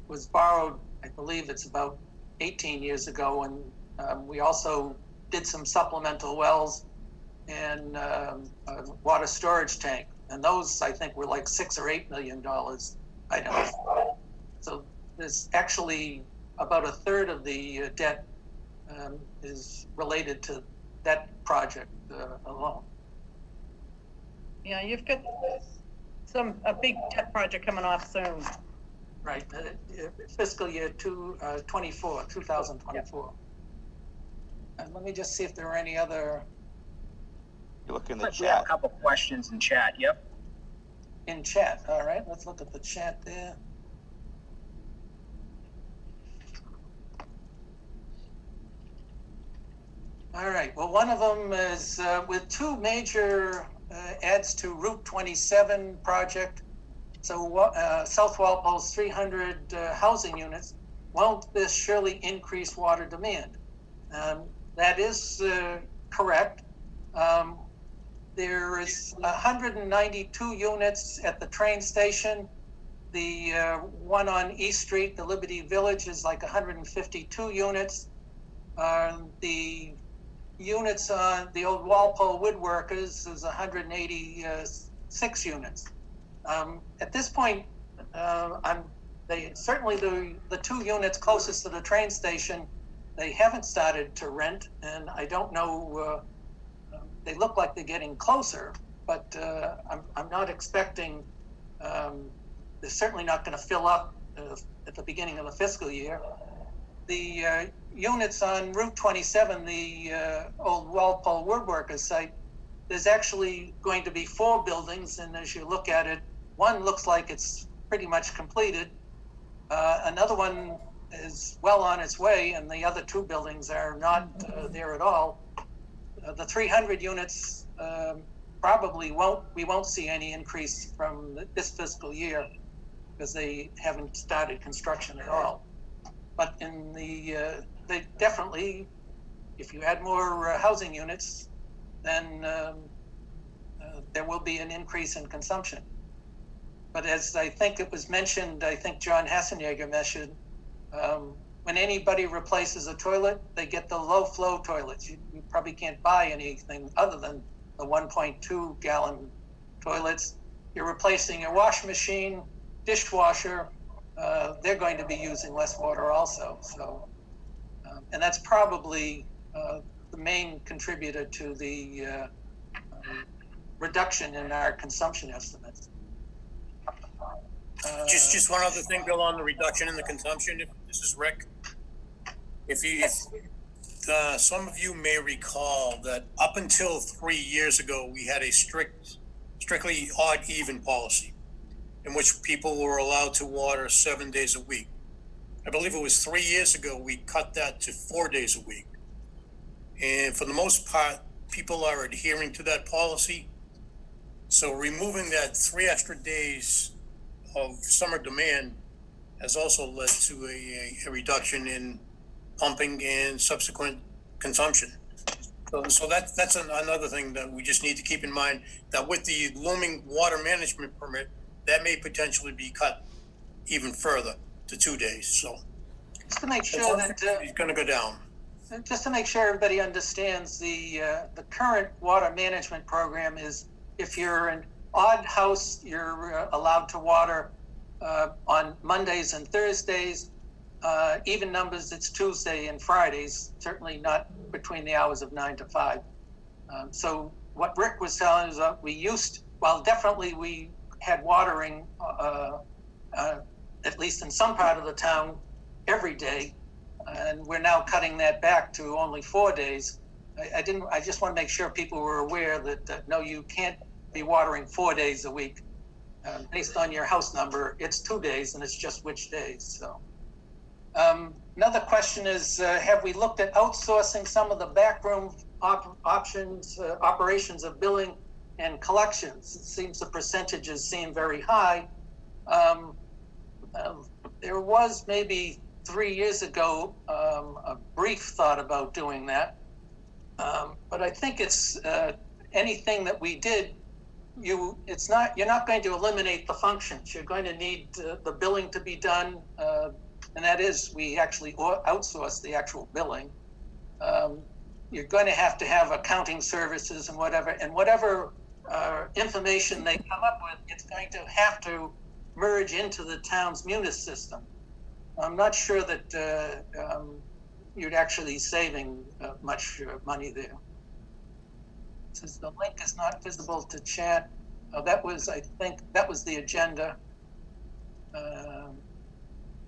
was borrowed, I believe it's about 18 years ago, and we also did some supplemental wells and a water storage tank. And those, I think, were like $6 or $8 million items. So there's actually about a third of the debt is related to that project alone. Yeah, you've got a big debt project coming off soon. Right, fiscal year 2024. And let me just see if there are any other. You look in the We have chat. a couple questions in chat, yep. In chat, all right, let's look at the chat there. All right, well, one of them is with 2 major adds to Route 27 project. So South Walpole's 300 housing units, won't this surely increase water demand? That is correct. There is 192 units at the train station. The one on East Street, the Liberty Village, is like 152 units. The units on the old Walpole Woodworkers is 186 units. At this point, certainly the 2 units closest to the train station, they haven't started to rent, and I don't know. They look like they're getting closer, but I'm not expecting. They're certainly not going to fill up at the beginning of the fiscal year. The units on Route 27, the old Walpole Woodworkers site, there's actually going to be 4 buildings, and as you look at it, one looks like it's pretty much completed. Another one is well on its way, and the other 2 buildings are not there at all. The 300 units probably we won't see any increase from this fiscal year because they haven't started construction at all. But in they definitely, if you add more housing units, then there will be an increase in consumption. But as I think it was mentioned, I think John Hassenjager mentioned, when anybody replaces a toilet, they get the low flow toilets. You probably can't buy anything other than the 1.2 gallon toilets. You're replacing your wash machine, dishwasher, they're going to be using less water also. So, and that's probably the main contributor to the reduction in our consumption estimates. Just one other thing, Bill, on the reduction in the consumption. This is Rick. Some of you may recall that up until 3 years ago, we had a strictly odd even policy in which people were allowed to water 7 days a week. I believe it was 3 years ago, we cut that to 4 days a week. And for the most part, people are adhering to that policy. So removing that 3 extra days of summer demand has also led to a reduction in pumping and subsequent consumption. So that's another thing that we just need to keep in mind, that with the looming water management permit, that may potentially be cut even further to 2 days. So just to make sure that it's going to go down. Just to make sure everybody understands, the current water management program is, if you're an odd house, you're allowed to water on Mondays and Thursdays. Even numbers, it's Tuesday and Fridays, certainly not between the hours of 9 to 5. So what Rick was telling us, definitely we had watering, at least in some part of the town, every day. And we're now cutting that back to only 4 days. I just want to make sure people were aware that, no, you can't be watering 4 days a week. Based on your house number, it's 2 days, and it's just which days. So another question is, have we looked at outsourcing some of the backroom operations of billing and collections? It seems the percentages seem very high. There was maybe 3 years ago a brief thought about doing that, but I think it's anything that we did. You're not going to eliminate the functions. You're going to need the billing to be done, and that is, we actually outsource the actual billing. You're going to have accounting services and whatever information they come up with, it's going to have to merge into the town's munis system. I'm not sure that you'd actually saving much money there. Since the link is not visible to chat, I think that was the agenda.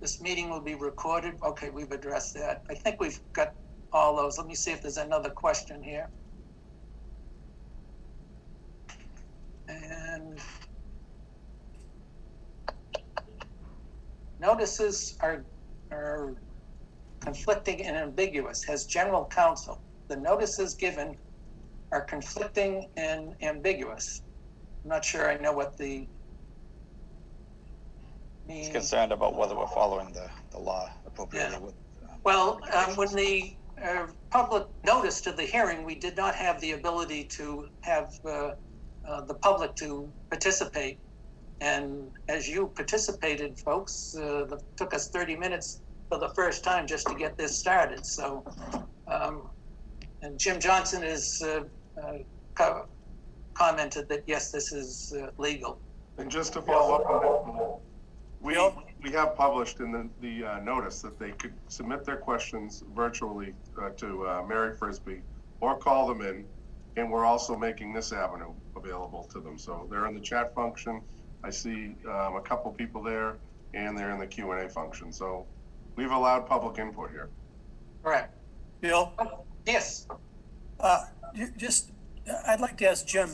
This meeting will be recorded. Okay, we've addressed that. I think we've got all those. Let me see if there's another question here. And notices are conflicting and ambiguous. Has general counsel. The notices given are conflicting and ambiguous. I'm not sure I know what the means. He's concerned about whether we're following the law appropriately. Yeah. Well, when the public notice to the hearing, we did not have the ability to have the public to participate. And as you participated, folks, it took us 30 minutes for the first time just to get this started. So, and Jim Johnson has commented that, yes, this is legal. And just to follow up on that, we have published in the notice that they could submit their questions virtually to Mary Frisbee or call them in, and we're also making this avenue available to them. So they're in the chat function. I see a couple people there, and they're in the Q&A function. So we've allowed public input here. Correct. Bill? Yes. I'd like to ask Jim,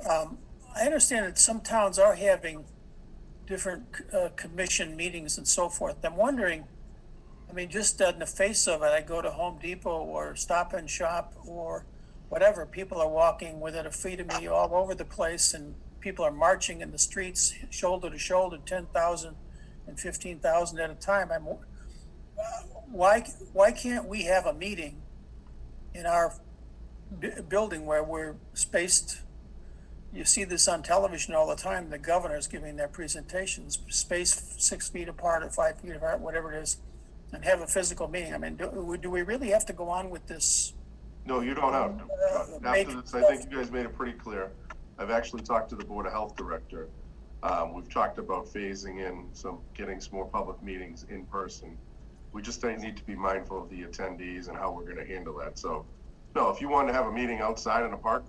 I understand that some towns are having different commission meetings and so forth. I'm wondering, I mean, just in the face of it, I go to Home Depot or Stop and Shop or whatever, people are walking within a feet of me all over the place, and people are marching in the streets shoulder to shoulder, 10,000 and 15,000 at a time. Why can't we have a meeting in our building where we're spaced you see this on television all the time, the governors giving their presentations, spaced 6 feet apart or 5 feet apart, whatever it is, and have a physical meeting. I mean, do we really have to go on with this? No, you don't have to. After this, I think you guys made it pretty clear. I've actually talked to the Board of Health Director. We've talked about phasing in getting some more public meetings in person. We just need to be mindful of the attendees and how we're gonna handle that. So, no, if you want to have a meeting outside in a park,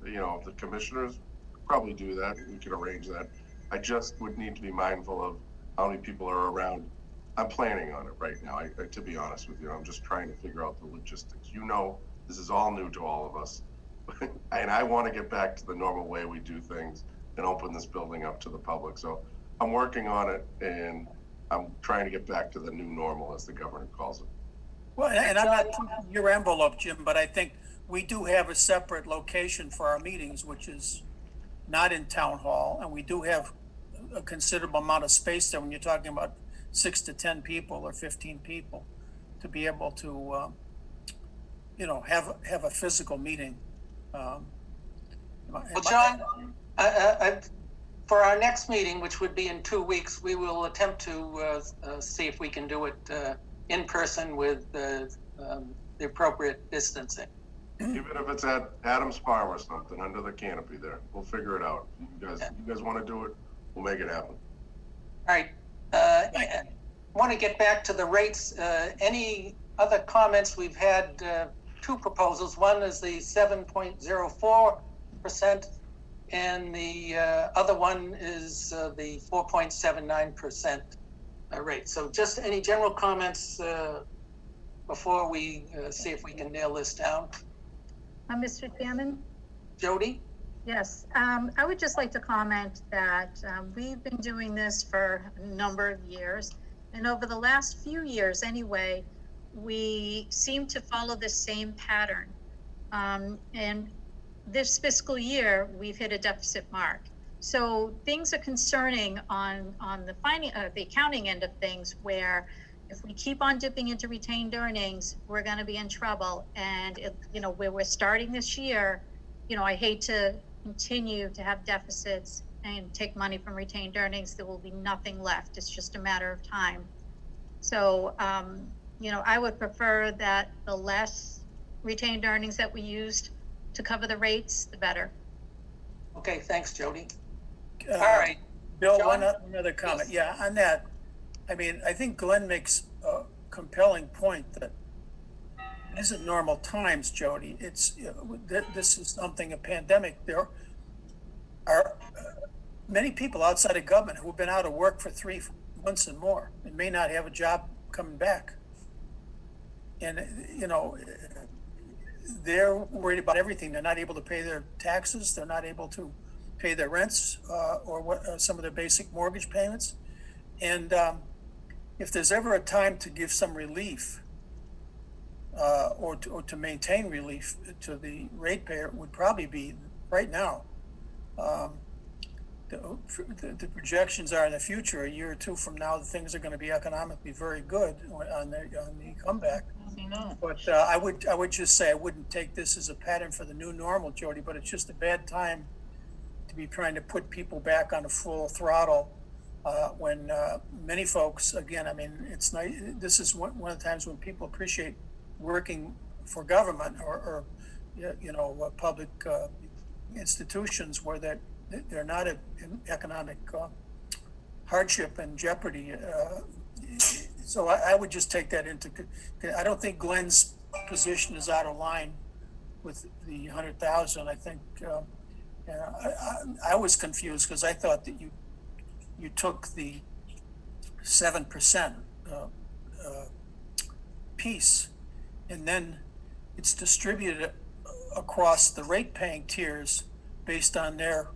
you know, the commissioners probably do that. We can arrange that. I just would need to be mindful of how many people are around. I'm planning on it right now. To be honest with you, I'm just trying to figure out the logistics. You know, this is all new to all of us. And I want to get back to the normal way we do things and open this building up to the public. So I'm working on it, and I'm trying to get back to the new normal, as the governor calls it. Well, and I'm not taking your envelope, Jim, but I think we do have a separate location for our meetings, which is not in town hall, and we do have a considerable amount of space there when you're talking about 6 to 10 people or 15 people to be able to, you know, have a physical meeting. Well, John, for our next meeting, which would be in 2 weeks, we will attempt to see if we can do it in person with the appropriate distancing. Even if it's at Adams Farm or something under the canopy there, we'll figure it out. You guys want to do it, we'll make it happen. All right. I want to get back to the rates. Any other comments? We've had 2 proposals. One is the 7.04%, and the other one is the 4.79% rate. So just any general comments before we see if we can nail this down? Mr. Chairman? Jody? Yes, I would just like to comment that we've been doing this for a number of years. And over the last few years anyway, we seem to follow the same pattern. And this fiscal year, we've hit a deficit mark. So things are concerning on the accounting end of things, where if we keep on dipping into retained earnings, we're going to be in trouble. And where we're starting this year, I hate to continue to have deficits and take money from retained earnings. There will be nothing left. It's just a matter of time. So, I would prefer that the less retained earnings that we used to cover the rates, the better. Okay, thanks, Jody. All right. Bill, John? one other comment. Yeah, on that, I mean, I think Glenn makes a compelling point that it isn't normal times, Jody. It's, this is something, a pandemic. There are many people outside of government who have been out of work for 3 months and more and may not have a job coming back. And, they're worried about everything. They're not able to pay their taxes. They're not able to pay their rents or some of their basic mortgage payments. And if there's ever a time to give some relief or to maintain relief to the ratepayer, it would probably be right now. The projections are in the future, a year or 2 from now, the things are going to be economically very good on the comeback. But I would just say I wouldn't take this as a pattern for the new normal, Jody, but it's just a bad time to be trying to put people back on a full throttle when many folks, again, I mean, it's nice. This is one of the times when people appreciate working for government or public institutions where they're not in economic hardship and jeopardy. So I would just take that into. I don't think Glenn's position is out of line with the 100,000. I think I was confused because I thought that you took the 7% piece, and then it's distributed across the rate-paying tiers based on their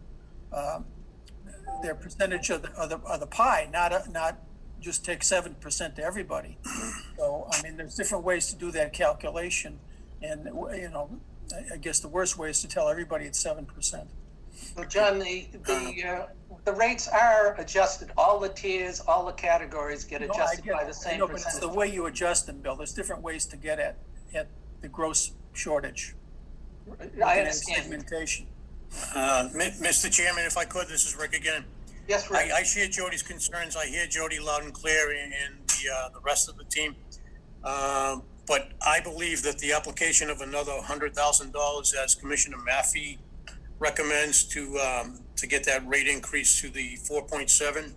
percentage of the pie, not just take 7% to everybody. So I mean, there's different ways to do that calculation, and I guess the worst way is to tell everybody it's 7%. Well, John, the rates are adjusted. All the tiers, all the categories get adjusted by the same but percentage. it's the way you adjust them, Bill. There's different ways to get at the gross shortage. I understand. Segmentation. Mr. Chairman, if I could, this is Rick again. Yes, Rick. I share Jody's concerns. I hear Jody loud and clear and the rest of the team. But I believe that the application of another $100,000, as Commissioner Maffei recommends, to get that rate increase to the 4.7%,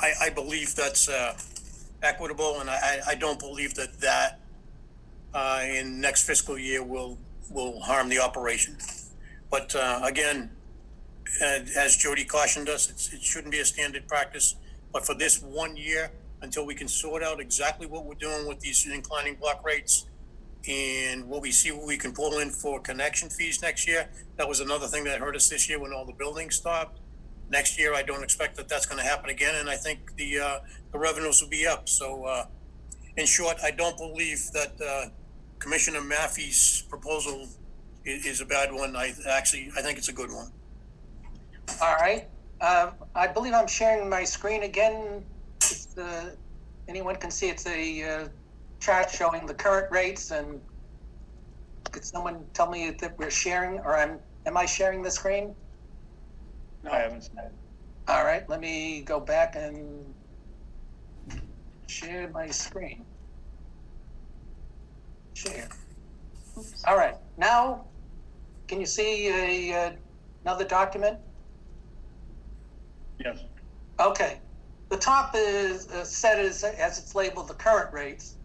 I believe that's equitable, and I don't believe that in next fiscal year will harm the operation. But again, as Jody cautioned us, it shouldn't be a standard practice. But for this 1 year, until we can sort out exactly what we're doing with these inclining block rates and what we can pull in for connection fees next year. That was another thing that hurt us this year when all the buildings stopped. Next year, I don't expect that that's going to happen again, and I think the revenues will be up. So, in short, I don't believe that Commissioner Maffei's proposal is a bad one. I think it's a good one. All right. I believe I'm sharing my screen again. Anyone can see it's a chart showing the current rates, and could someone tell me that we're sharing, or am I sharing the screen? No, I haven't seen it. All right, let me go back and share my screen. Share. All right, now can you see another document? Yes. Okay. The top is set as it's labeled the current rates.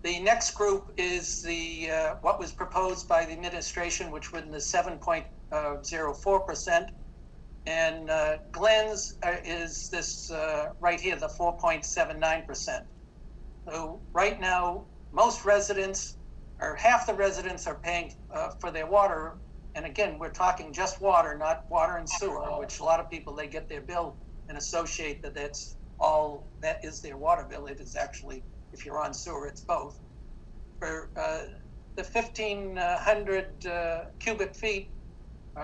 The next group is the what was proposed by the administration, which was in the 7.04%, and Glenn's is this right here, the 4.79%. So right now, most residents, or half the residents, are paying for their water. And again, we're talking just water, not water and sewer, which a lot of people, they get their bill and associate that that's all that is their water bill. It is actually, if you're on sewer, it's both. For the 1,500 cubic feet,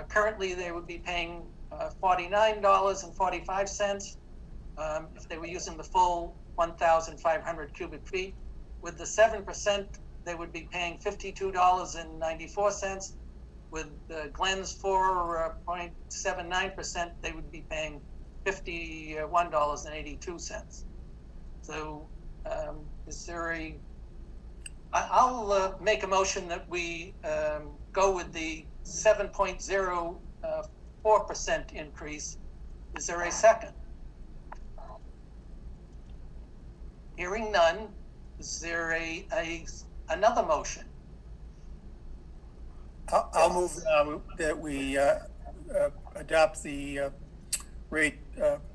currently they would be paying $49.45 if they were using the full 1,500 cubic feet. With the 7%, they would be paying $52.94. With Glenn's 4.79%, they would be paying $51.82. So is there I'll make a motion that we go with the 7.04% increase. Is there a second? Hearing none, is there another motion? I'll move that we adopt the rate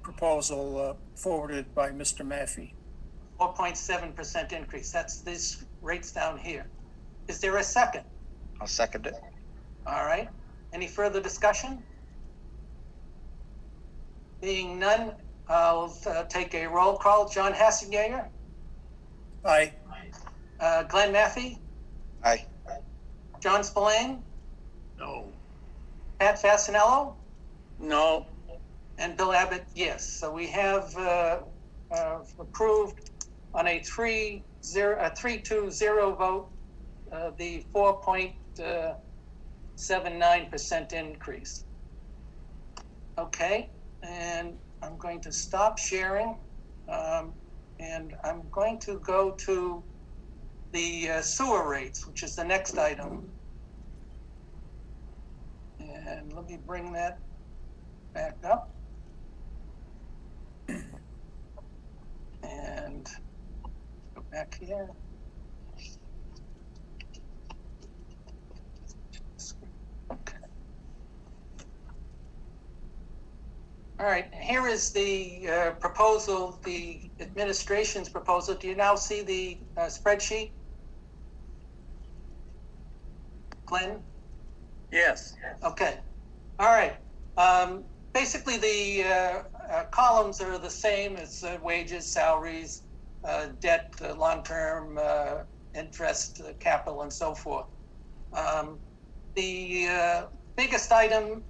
proposal forwarded by Mr. Maffei. 4.7% increase. That's this rates down here. Is there a second? I'll second it. All right. Any further discussion? Being none, I'll take a roll call. John Hassenjager? Aye. Glenn Maffei? Aye. John Spillane? No. Pat Fasanello? No. And Bill Abbott, yes. So we have approved on a 3-2-0 vote the 4.79% increase. Okay, and I'm going to stop sharing, and I'm going to go to the sewer rates, which is the next item. And let me bring that back up. And go back here. Okay. All right, here is the proposal, the administration's proposal. Do you now see the spreadsheet? Glenn? Yes. Okay. All right. Basically, the columns are the same as wages, salaries, debt, long-term interest, capital, and so forth. The biggest item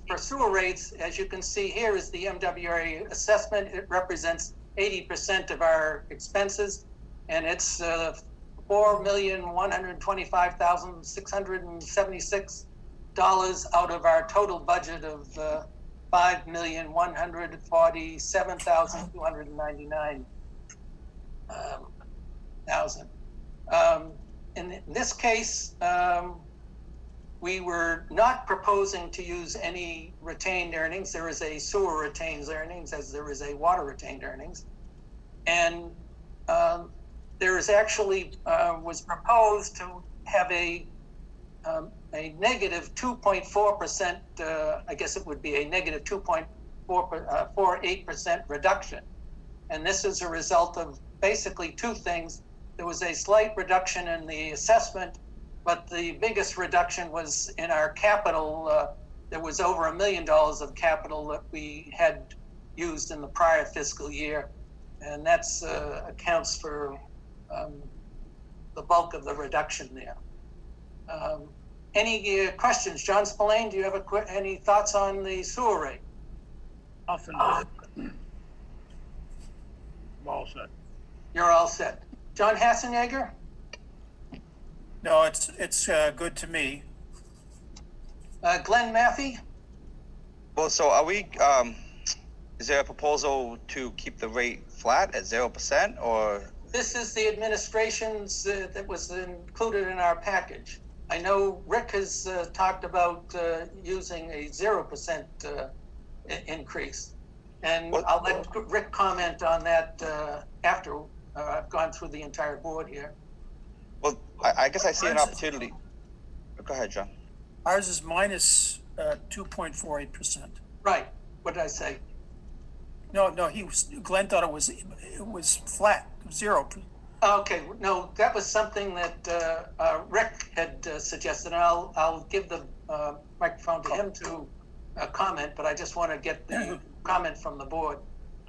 for sewer rates, as you can see here, is the MWA assessment. It represents 80% of our expenses, and it's $4,125,676 out of our total budget of $5,147,299. In this case, we were not proposing to use any retained earnings. There is a sewer retained earnings as there is a water retained earnings. And there is actually, was proposed to have a negative 2.4%, I guess it would be a negative 2.48% reduction. And this is a result of basically two things. There was a slight reduction in the assessment, but the biggest reduction was in our capital. There was over $1 million of capital that we had used in the prior fiscal year. And that's accounts for the bulk of the reduction there. Any questions? John Spillane, do you have any thoughts on the sewer rate? Nothing. All set. You're all set. John Hassenegger? No, it's good to me. Glenn Maffey? Well, so are we, is there a proposal to keep the rate flat at 0% or? This is the administration's that was included in our package. I know Rick has talked about using a 0% increase. And I'll let Rick comment on that after I've gone through the entire board here. Well, I guess I see an opportunity. Go ahead, John. Ours is minus 2.48%. Right. What did I say? No, Glenn thought it was flat, 0. Okay, no, that was something that Rick had suggested. And I'll give the microphone to him to comment, but I just want to get the comment from the board.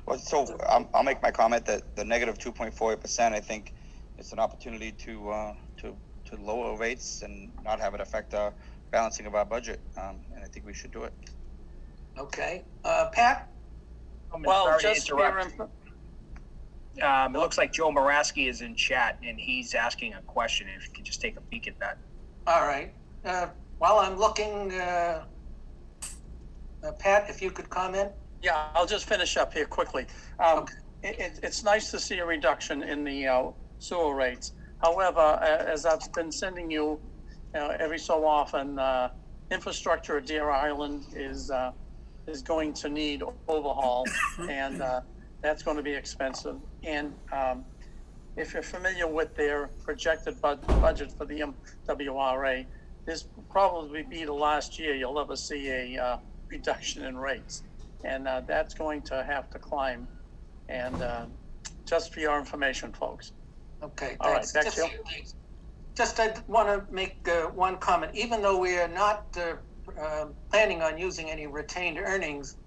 Well, so I'll make my comment that the negative 2.48%, I think it's an opportunity to lower rates and not have it affect our balancing of our budget. And I think we should do it. Okay. Pat? Well, just it looks like Joe Moraski is in chat and he's asking a question. If you could just take a peek at that. All right. While I'm looking, Pat, if you could comment. Yeah, I'll just finish up here quickly. Okay. It's nice to see a reduction in the sewer rates. However, as I've been sending you every so often, infrastructure at Deer Island is going to need overhaul, and that's going to be expensive. And if you're familiar with their projected budget for the MWRA, this will probably be the last year you'll ever see a reduction in rates. And that's going to have to climb. And just for your information, folks. Okay, all right, thanks. back to you. Just I want to make one comment. Even though we are not planning on using any retained earnings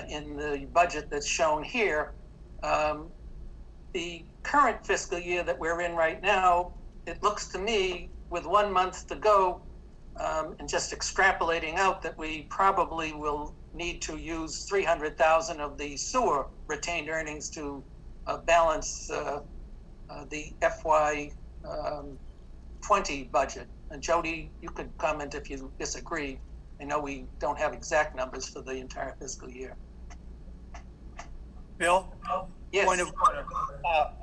in the budget that's shown here, the current fiscal year that we're in right now, it looks to me with 1 month to go, and just extrapolating out that we probably will need to use 300,000 of the sewer retained earnings to balance the FY 20 budget. And Jody, you could comment if you disagree. I know we don't have exact numbers for the entire fiscal year. Bill? Yes. Point of order.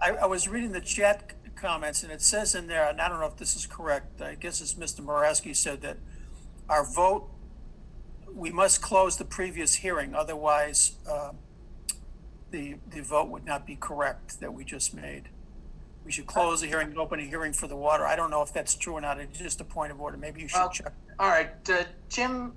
I was reading the chat comments and it says in there, and I don't know if this is correct, I guess it's Mr. Moraski said that our vote, we must close the previous hearing, otherwise the vote would not be correct that we just made. We should close the hearing and open a hearing for the water. I don't know if that's true or not. It's just a point of order. Maybe you should check. All right, Jim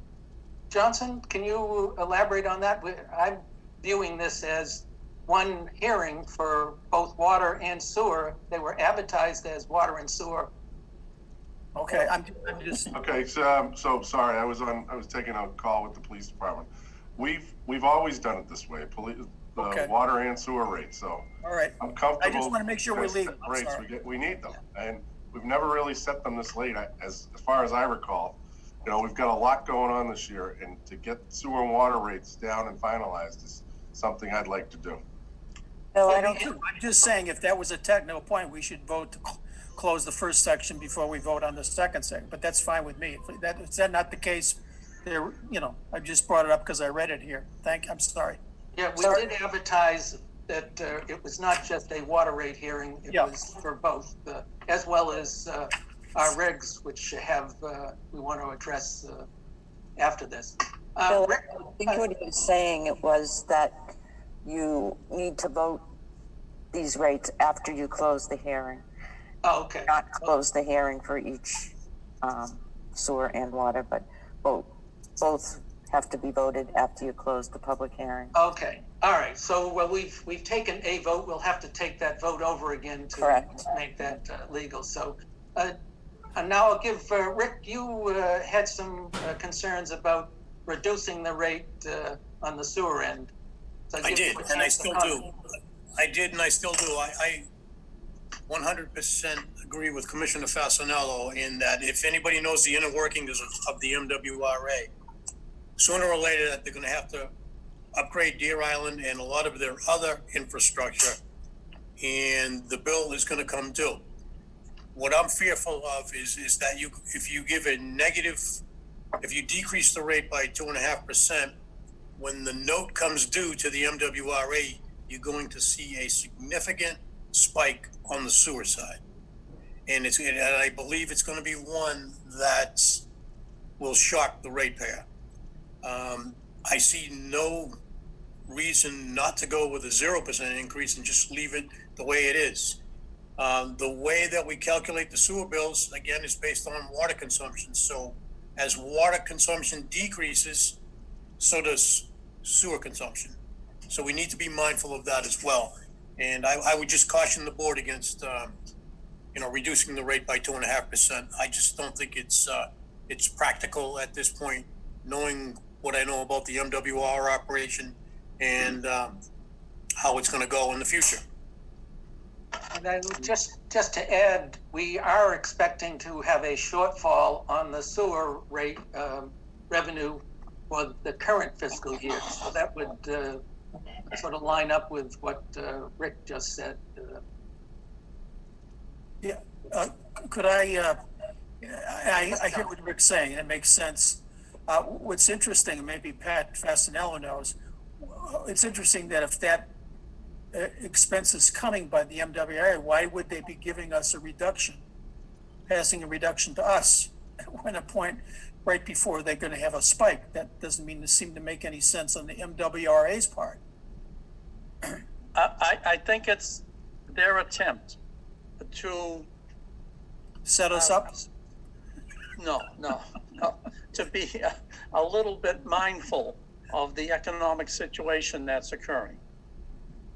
Johnson, can you elaborate on that? I'm viewing this as one hearing for both water and sewer. They were advertised as water and sewer. Okay, I'm just. Okay, so sorry, I was taking a call with the police department. We've always done it this way, Okay. Water and sewer rates, so. All right. I'm comfortable. I just want to make sure we leave. Rates, we need them, and we've never really set them this late, as far as I recall. You know, we've got a lot going on this year, and to get sewer and water rates down and finalized is something I'd like to do. No, I don't. I'm just saying, if that was a technical point, we should vote to close the first section before we vote on the second section, but that's fine with me. Is that not the case? There, I just brought it up because I read it here. I'm sorry. Yeah, we did advertise that it was not just a water rate hearing, it was for both, as well as our regs, which we want to address after this. Bill, I think what he was saying was that you need to vote these rates after you close the hearing. Oh, okay. Not close the hearing for each sewer and water, but both have to be voted after you close the public hearing. Okay, all right. So we've taken a vote. We'll have to take that vote over again to make that legal. So and now I'll give Rick. You had some concerns about reducing the rate on the sewer end. So I did, and I still do. I did, and I still do. I 100% agree with Commissioner Fasanello in that if anybody knows the inner workings of the MWRA, sooner or later they're going to have to upgrade Deer Island and a lot of their other infrastructure, and the bill is going to come due. What I'm fearful of is that if you decrease the rate by 2.5%, when the note comes due to the MWRA, you're going to see a significant spike on the sewer side. And I believe it's going to be one that will shock the ratepayer. I see no reason not to go with a 0% increase and just leave it the way it is. The way that we calculate the sewer bills, again, is based on water consumption. So as water consumption decreases, so does sewer consumption. So we need to be mindful of that as well. And I would just caution the board against, reducing the rate by 2.5%. I just don't think it's practical at this point, knowing what I know about the MWR operation and how it's going to go in the future. And then just to add, we are expecting to have a shortfall on the sewer rate revenue for the current fiscal year. So that would sort of line up with what Rick just said. Could I hear what Rick's saying, and it makes sense. What's interesting, and maybe Pat Fasanello knows, it's interesting that if that expense is coming by the MWRA, why would they be giving us a reduction, passing a reduction to us when a point right before they're going to have a spike? That doesn't seem to make any sense on the MWRA's part. I think it's their attempt to set us up. No, to be a little bit mindful of the economic situation that's occurring.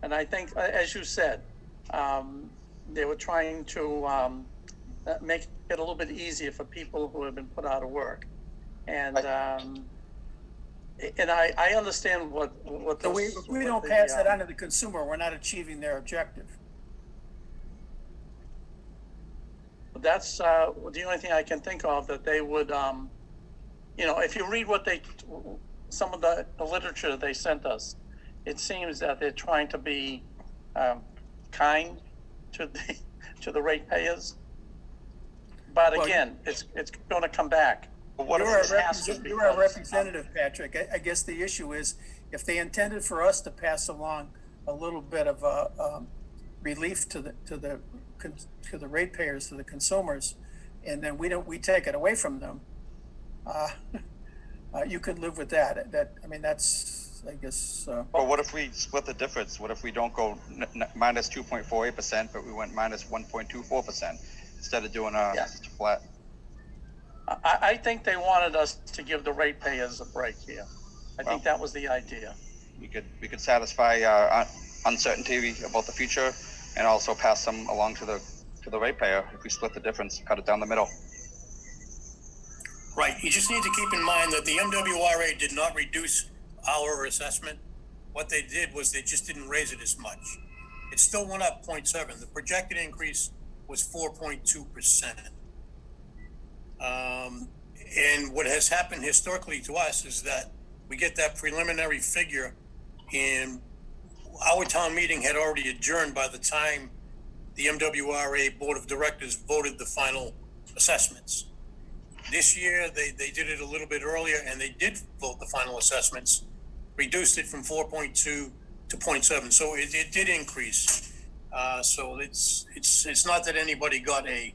And I think, as you said, they were trying to make it a little bit easier for people who have been put out of work. And I understand what so we don't pass that on to the consumer, we're not achieving their objective. That's the only thing I can think of that they would, if you read some of the literature they sent us, it seems that they're trying to be kind to the ratepayers. But again, it's going to come back. You're a representative, Patrick. I guess the issue is if they intended for us to pass along a little bit of relief to the ratepayers, to the consumers, and then we take it away from them, you could live with that. That's I guess. Well, what if we split the difference? What if we don't go minus 2.48%, but we went minus 1.24% instead of doing just a flat? I think they wanted us to give the ratepayers a break here. I think that was the idea. We could satisfy uncertainty about the future, and also pass some along to the ratepayer if we split the difference, cut it down the middle. Right. You just need to keep in mind that the MWRA did not reduce our assessment. What they did was they just didn't raise it as much. It still went up 0.7. The projected increase was 4.2%. And what has happened historically to us is that we get that preliminary figure, and our town meeting had already adjourned by the time the MWRA Board of Directors voted the final assessments. This year, they did it a little bit earlier, and they did vote the final assessments, reduced it from 4.2 to 0.7, so it did increase. So it's not that anybody got a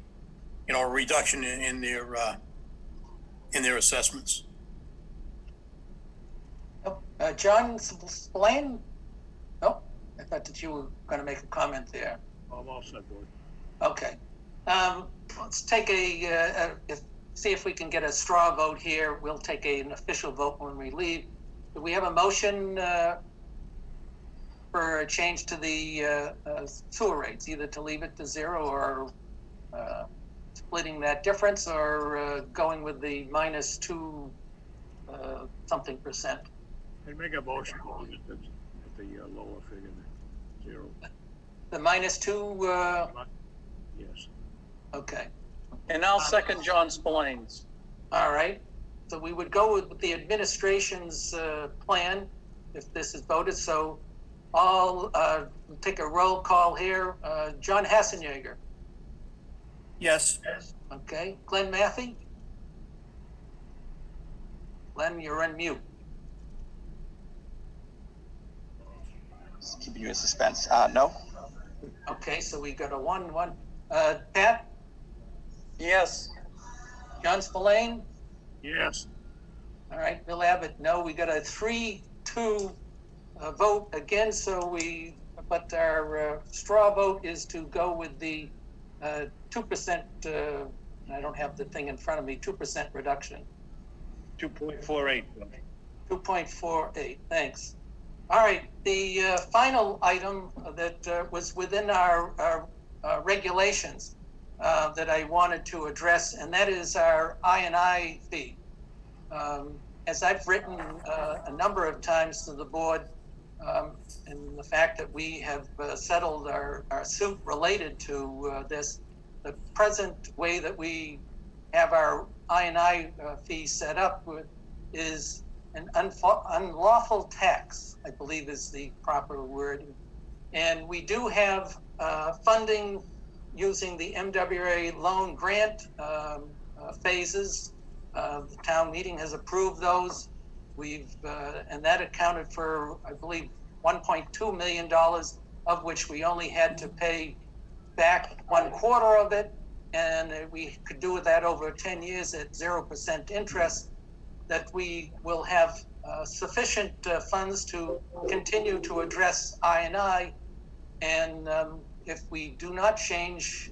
reduction in their assessments. John Spillane? Oh, I thought that you were going to make a comment there. I'm all set, board. Okay. Let's take see if we can get a straw vote here. We'll take an official vote when we leave. Do we have a motion for a change to the sewer rates, either to leave it to 0 or splitting that difference, or going with the -2 something percent? They make a motion at the lower figure, 0. The -2, Yes. okay. And I'll second John Spillane's. All right. So we would go with the administration's plan if this is voted. So I'll take a roll call here. John Hassenjager. Yes. Okay. Glenn Matthey. Glenn, you're on mute. Just keeping you in suspense. No. Okay, so we got a 1-1. Pat? Yes. John Spillane? Yes. All right, Bill Abbott, no. We got a 3-2 vote again, but our straw vote is to go with the 2%, I don't have the thing in front of me, 2% reduction. 2.48. 2.48, thanks. All right, the final item that was within our regulations that I wanted to address, and that is our I&I fee. As I've written a number of times to the board, and the fact that we have settled our suit related to this, the present way that we have our I&I fee set up is an unlawful tax, I believe is the proper word. And we do have funding using the MWRA loan grant phases. The town meeting has approved those. And that accounted for, I believe, $1.2 million, of which we only had to pay back 1/4 of it. And we could do that over 10 years at 0% interest, that we will have sufficient funds to continue to address I&I. And if we do not change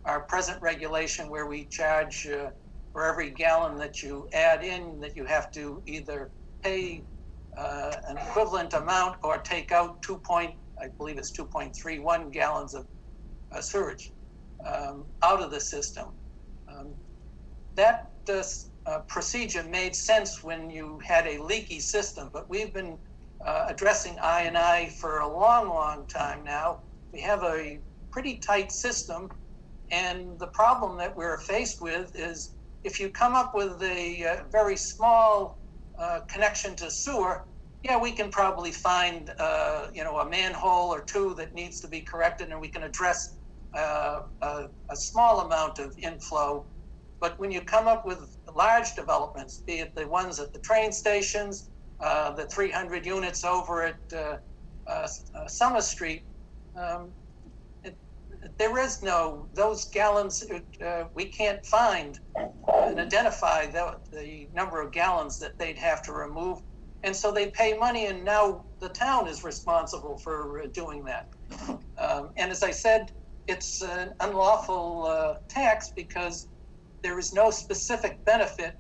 our present regulation where we charge for every gallon that you add in, that you have to either pay an equivalent amount or take out 2.31 gallons of sewage out of the system. That procedure made sense when you had a leaky system, but we've been addressing I&I for a long time now. We have a pretty tight system, and the problem that we're faced with is if you come up with a very small connection to sewer, yeah, we can probably find a manhole or two that needs to be corrected, and we can address a small amount of inflow. But when you come up with large developments, be it the ones at the train stations, the 300 units over at Summer Street, there is those gallons, we can't find and identify the number of gallons that they'd have to remove. And so they pay money, and now the town is responsible for doing that. And as I said, it's an unlawful tax because there is no specific benefit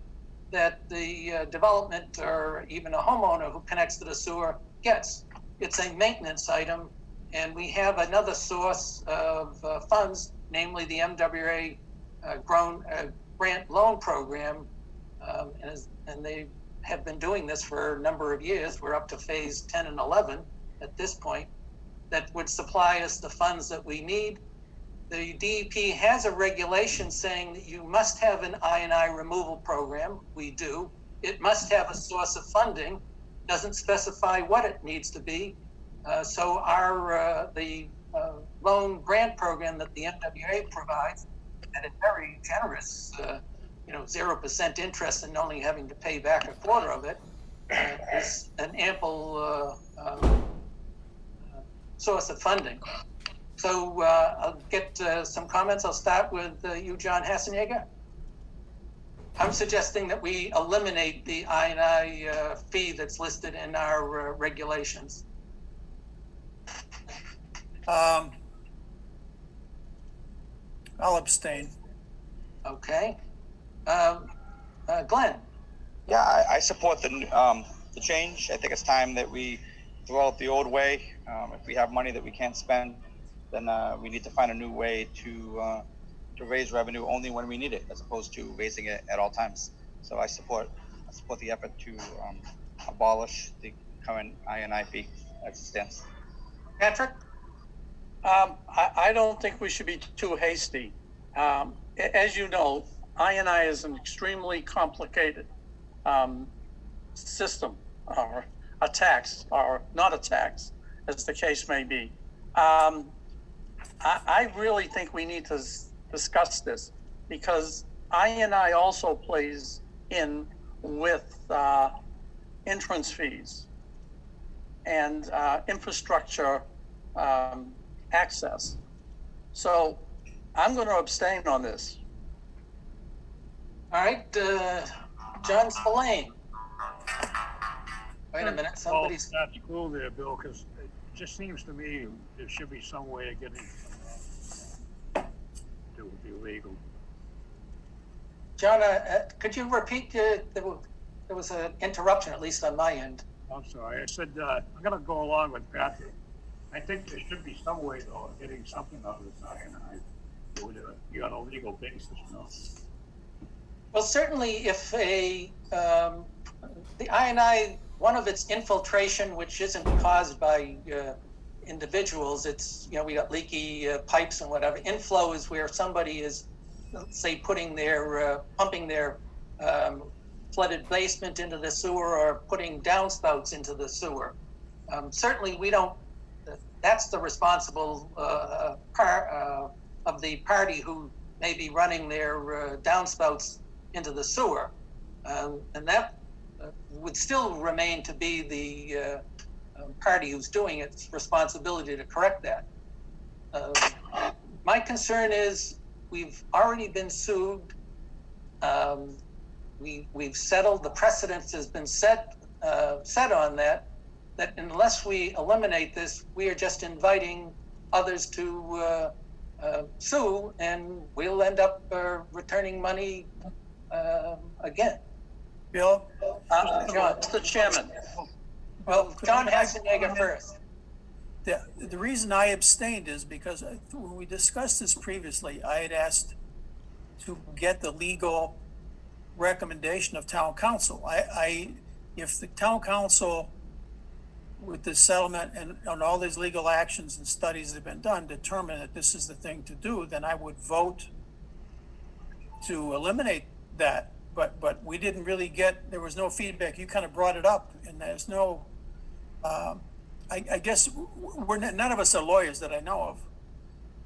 that the development or even a homeowner who connects to the sewer gets. It's a maintenance item, and we have another source of funds, namely the MWRA grant loan program, and they have been doing this for a number of years. We're up to phase 10 and 11 at this point, that would supply us the funds that we need. The DEP has a regulation saying that you must have an I&I removal program. We do. It must have a source of funding. Doesn't specify what it needs to be. So the loan grant program that the MWA provides at a very generous, 0% interest and only having to pay back a quarter of it, is an ample source of funding. So I'll get some comments. I'll start with you, John Hassenegger. I'm suggesting that we eliminate the I&I fee that's listed in our regulations. I'll abstain. Okay. Glenn? Yeah, I support the change. I think it's time that we throw out the old way. If we have money that we can't spend, then we need to find a new way to raise revenue only when we need it, as opposed to raising it at all times. So I support the effort to abolish the current I&I fee as it stands. Patrick? I don't think we should be too hasty. As you know, I&I is an extremely complicated system, or a tax, or not a tax, as the case may be. I really think we need to discuss this, because I&I also plays in with entrance fees and infrastructure access. So I'm going to abstain on this. All right, John Spillane. Wait a minute, somebody's... That's cool there, Bill, because it just seems to me there should be some way of getting to be legal. John, could you repeat? There was an interruption, at least on my end. I'm sorry. I said I'm going to go along with Patrick. I think there should be some way, though, of getting something out of this I&I on a legal basis, you know. Well, certainly if the I&I, one of its infiltration, which isn't caused by individuals, it's, we got leaky pipes and whatever. Inflow is where somebody is, say, pumping their flooded basement into the sewer, or putting downspouts into the sewer. Certainly we don't, that's the responsible part of the party who may be running their downspouts into the sewer. And that would still remain to be the party who's doing its responsibility to correct that. My concern is we've already been sued. We've settled. The precedent has been set on that unless we eliminate this, we are just inviting others to sue, and we'll end up returning money again. Bill? John. Mr. Chairman. Well, John Hassenegger first. The reason I abstained is because when we discussed this previously, I had asked to get the legal recommendation of town council. If the town council, with the settlement and on all these legal actions and studies that have been done, determine that this is the thing to do, then I would vote to eliminate that. But we didn't really get, there was no feedback. You kind of brought it up, and there's no, I guess none of us are lawyers that I know of.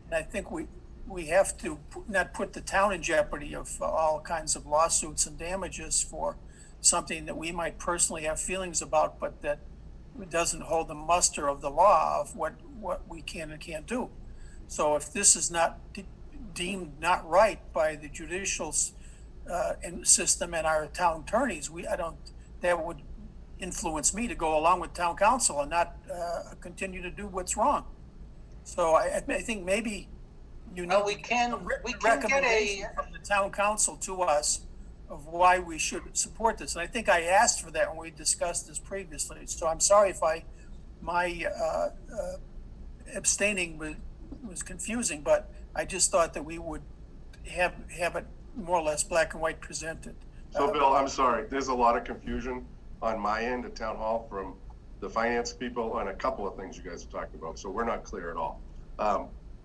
And I think we have to not put the town in jeopardy of all kinds of lawsuits and damages for something that we might personally have feelings about, but that doesn't hold the muster of the law of what we can and can't do. So if this is not deemed not right by the judicial system and our town attorneys, that would influence me to go along with town council and not continue to do what's wrong. So I think maybe we can get a from the town council to us of why we should support this. And I think I asked for that when we discussed this previously. So I'm sorry if my abstaining was confusing, but I just thought that we would have it more or less black and white presented. So Bill, I'm sorry, there's a lot of confusion on my end at town hall from the finance people on a couple of things you guys are talking about. So we're not clear at all.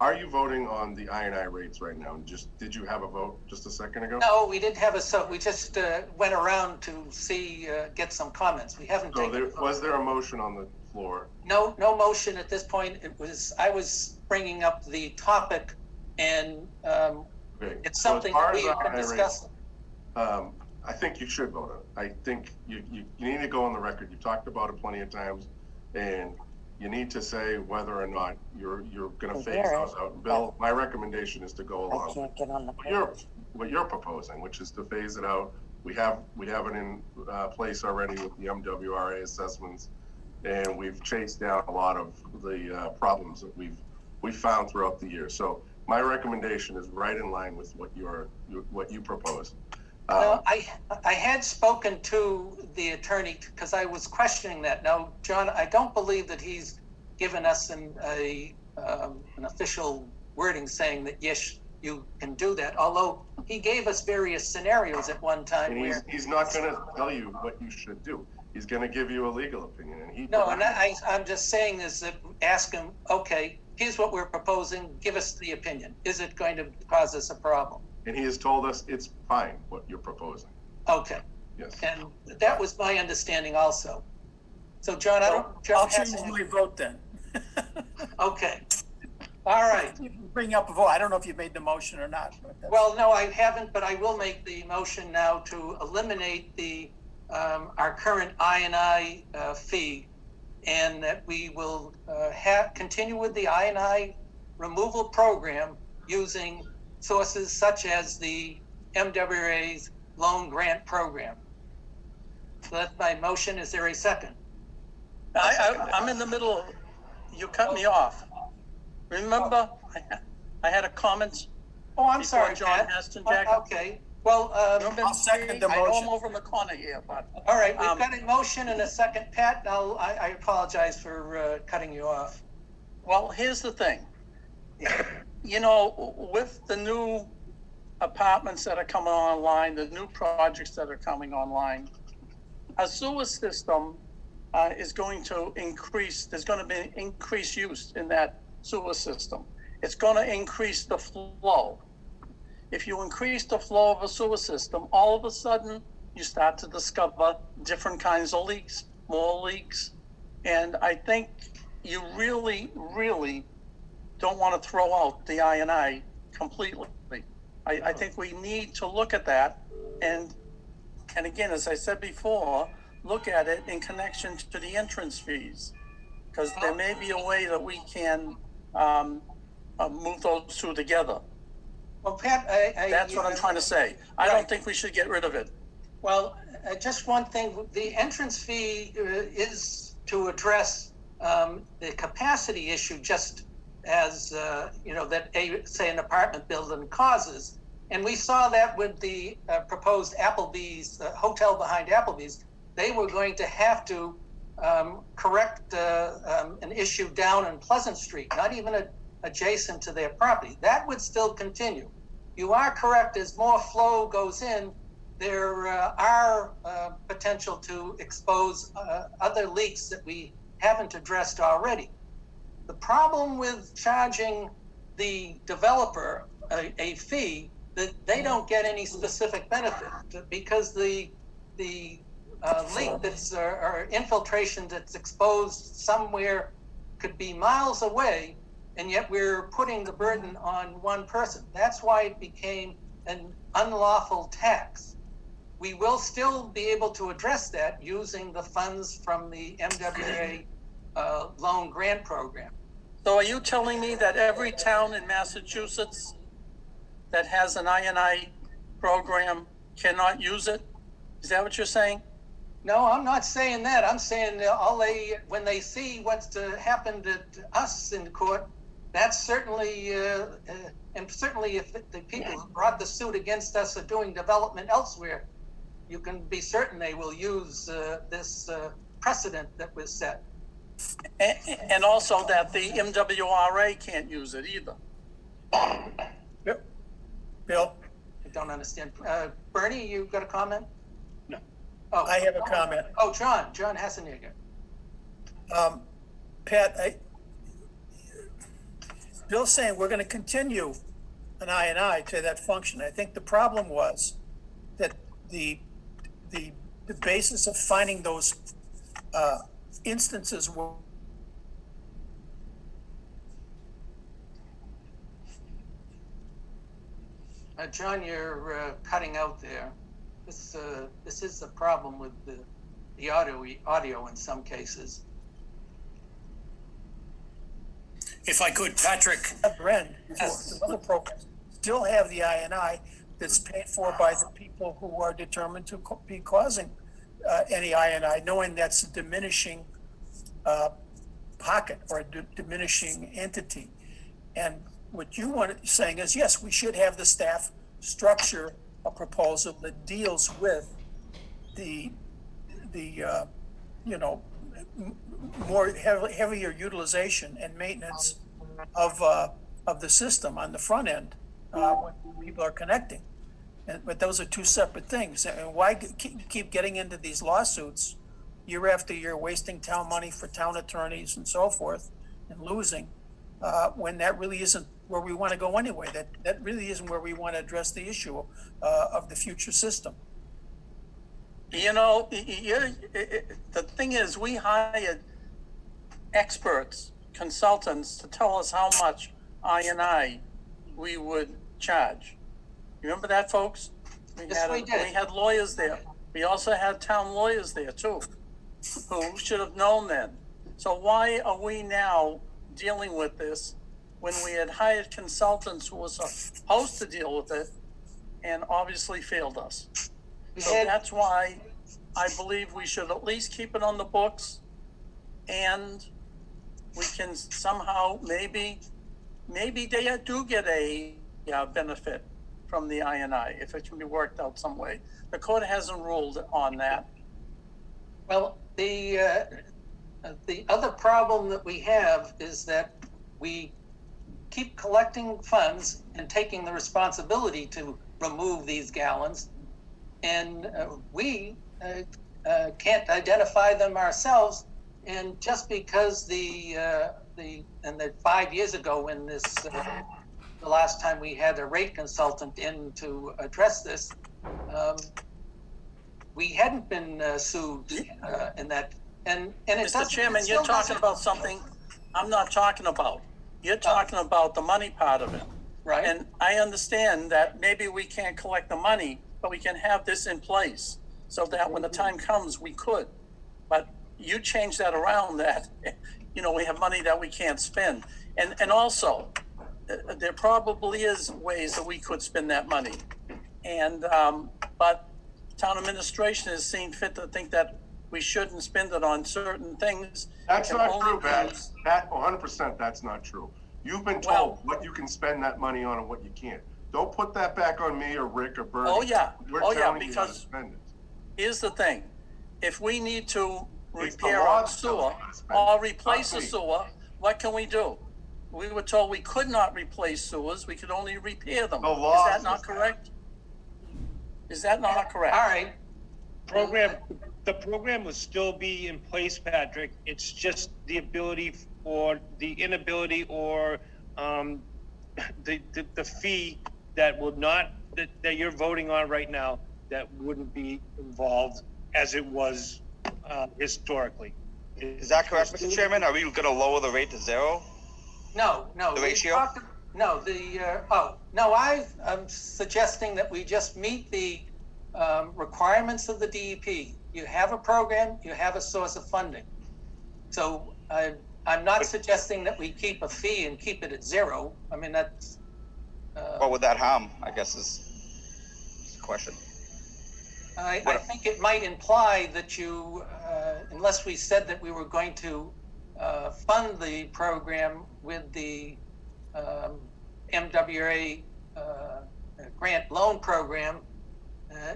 Are you voting on the I&I rates right now? Did you have a vote just a second ago? No, we didn't have we just went around to see, get some comments. We haven't taken a vote. Was there a motion on the floor. No motion at this point. I was bringing up the topic, and Okay. it's So as something far that as we can IRA, discuss. I think you should vote on it. I think you need to go on the record. You talked about it plenty of times, and you need to say whether or not you're going to phase those out. Bill, my recommendation is to go I along can't get on the with what you're proposing, which is to phase it out. We have it in place already with the MWRA assessments, and we've chased down a lot of the problems that we've found throughout the year. So my recommendation is right in line with what you propose. No, I had spoken to the attorney because I was questioning that. Now, John, I don't believe that he's given us an official wording saying that yes, you can do that. Although he gave us various scenarios at one time. And he's not going to tell you what you should do. He's going to give you a legal opinion, and I'm just saying is that ask him. Okay, here's what we're proposing. Give us the opinion. Is it going to cause us a problem? And he has told us it's fine what you're proposing. Okay. Yes. And that was my understanding also. So John, I'll change my vote then. Okay. All right. Bring up a vote. I don't know if you made the motion or not. Well, no, I haven't, but I will make the motion now to eliminate the our current I&I fee, and that we will continue with the I&I removal program using sources such as the MWRA's loan grant program. So that's my motion. Is there a second? I'm in the middle. You cut me off. Remember, I had a comment. Oh, I'm sorry, John Pat. Heston Jackson. Okay. Well, I'll second the I know I'm motion. over in the corner here, but. All right, we've got a motion and a second. Pat, I apologize for cutting you off. Well, here's the thing. You know, with the new apartments that are coming online, the new projects that are coming online, a sewer system is going to increase. There's going to be increased use in that sewer system. It's going to increase the flow. If you increase the flow of a sewer system, all of a sudden you start to discover different kinds of leaks, more leaks. And I think you really, really don't want to throw out the I&I completely. I think we need to look at that. And again, as I said before, look at it in connection to the entrance fees, because there may be a way that we can move those two together. Well, Pat, that's what I'm trying to say. I don't think we should get rid of it. Well, just one thing, the entrance fee is to address the capacity issue, just as, that say an apartment building causes. And we saw that with the proposed Applebee's, hotel behind Applebee's. They were going to have to correct an issue down on Pleasant Street, not even adjacent to their property. That would still continue. You are correct, as more flow goes in, there are potential to expose other leaks that we haven't addressed already. The problem with charging the developer a fee, that they don't get any specific benefit, because the leak that's or infiltration that's exposed somewhere could be miles away, and yet we're putting the burden on one person. That's why it became an unlawful tax. We will still be able to address that using the funds from the MWRA loan grant program. So are you telling me that every town in Massachusetts that has an I&I program cannot use it? Is that what you're saying? No, I'm not saying that. I'm saying when they see what's happened to us in court, that's certainly, and certainly if the people who brought the suit against us are doing development elsewhere, you can be certain they will use this precedent that was set. And also that the MWRA can't use it either. Yep. Bill? I don't understand. Bernie, you got a comment? No. Oh, I have a comment. Oh, John Hassenegger. Pat, Bill's saying we're going to continue an I&I to that function. I think the problem was that the basis of finding those instances where John, you're cutting out there. This is the problem with the audio in some cases. If I could, Patrick. other end, the other programs still have the INI that's paid for by the people who are determined to be causing any INI, knowing that's a diminishing pocket or a diminishing entity. And what you want saying is, yes, we should have the staff structure a proposal that deals with the more heavier utilization and maintenance of the system on the front end when people are connecting. But those are two separate things. And why keep getting into these lawsuits year after year, wasting town money for town attorneys and so forth, and losing when that really isn't where we want to go anyway. That really isn't where we want to address the issue of the future system. You know, the thing is, we hired experts, consultants to tell us how much I&I we would charge. You remember that, folks? We had lawyers there. We also had town lawyers there too, who should have known then. So why are we now dealing with this when we had hired consultants who were supposed to deal with it and obviously failed us? So that's why I believe we should at least keep it on the books, and we can somehow, maybe they do get a benefit from the INI if it can be worked out some way. The court hasn't ruled on that. Well, the other problem that we have is that we keep collecting funds and taking the responsibility to remove these gallons, and we can't identify them ourselves. And just because the 5 years ago, when the last time we had a rate consultant in to address this, we hadn't been sued in that. And Mr. Chairman, you're talking about something I'm not talking about. You're talking about the money part of it. Right. And I understand that maybe we can't collect the money, but we can have this in place so that when the time comes, we could. But you change that around that, we have money that we can't spend. And also, there probably is ways that we could spend that money. And, but town administration has seen fit to think that we shouldn't spend it on certain things. That's not true, Pat. That 100%, that's not true. You've been told what you can spend that money on and what you can't. Don't put that back on me or Rick or Bernie. Oh yeah, telling you how to because spend it. Here's the thing. If we need to repair our sewer or replace a sewer, what can we do? We were told we could not replace sewers, we could only repair them. Is that not correct? Is that not correct? All right. The program will still be in place, Patrick. It's just the ability or the inability or the fee that will not, that you're voting on right now, that wouldn't be involved as it was historically. Is that correct, Mr. Chairman? Are we going to lower the rate to zero? No. The ratio? I'm suggesting that we just meet the requirements of the DEP. You have a program, you have a source of funding. So I'm not suggesting that we keep a fee and keep it at zero. I mean, that's... What would that harm, I guess, is the question. I think it might imply that you, unless we said that we were going to fund the program with the MWA grant loan program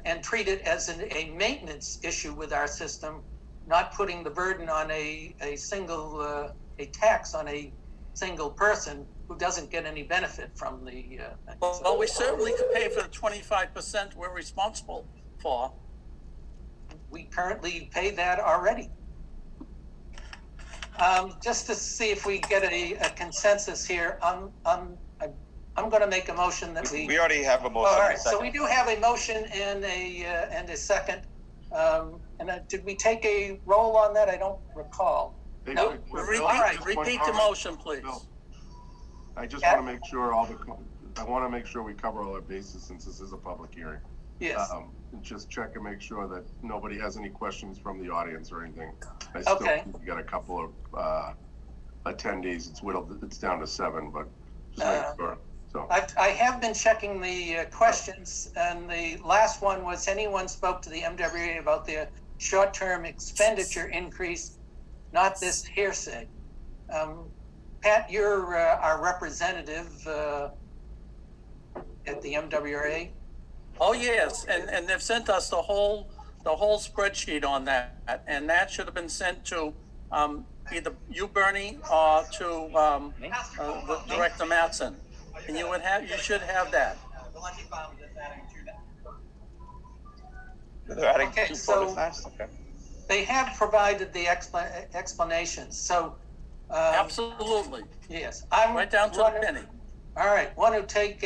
and treat it as a maintenance issue with our system, not putting the burden on a single, a tax on a single person who doesn't get any benefit from the... Well, we certainly could pay for the 25% we're responsible for. We currently pay that already. Just to see if we get a consensus here, I'm going to make a motion that we already have a motion. All right, so we do have a motion and a second. And did we take a roll on that? I don't recall. No, repeat the motion, please. Bill, I just want to make sure I want to make sure we cover all our bases since this is a public hearing. Yes. Just check and make sure that nobody has any questions from the audience or anything. I still think we got a couple of attendees. It's down to 7, but just make sure. So I have been checking the questions, and the last one was anyone spoke to the MWA about their short-term expenditure increase, not this hearsay. Pat, you're our representative at the MWA. Oh, yes, and they've sent us the whole spreadsheet on that, and that should have been sent to either you, Bernie, or to the Director Mattson. And you should have that. They're adding Okay, 2 so photographs? Okay. they have provided the explanations. So Absolutely. yes, I'm Right down to the penny. All right, want to take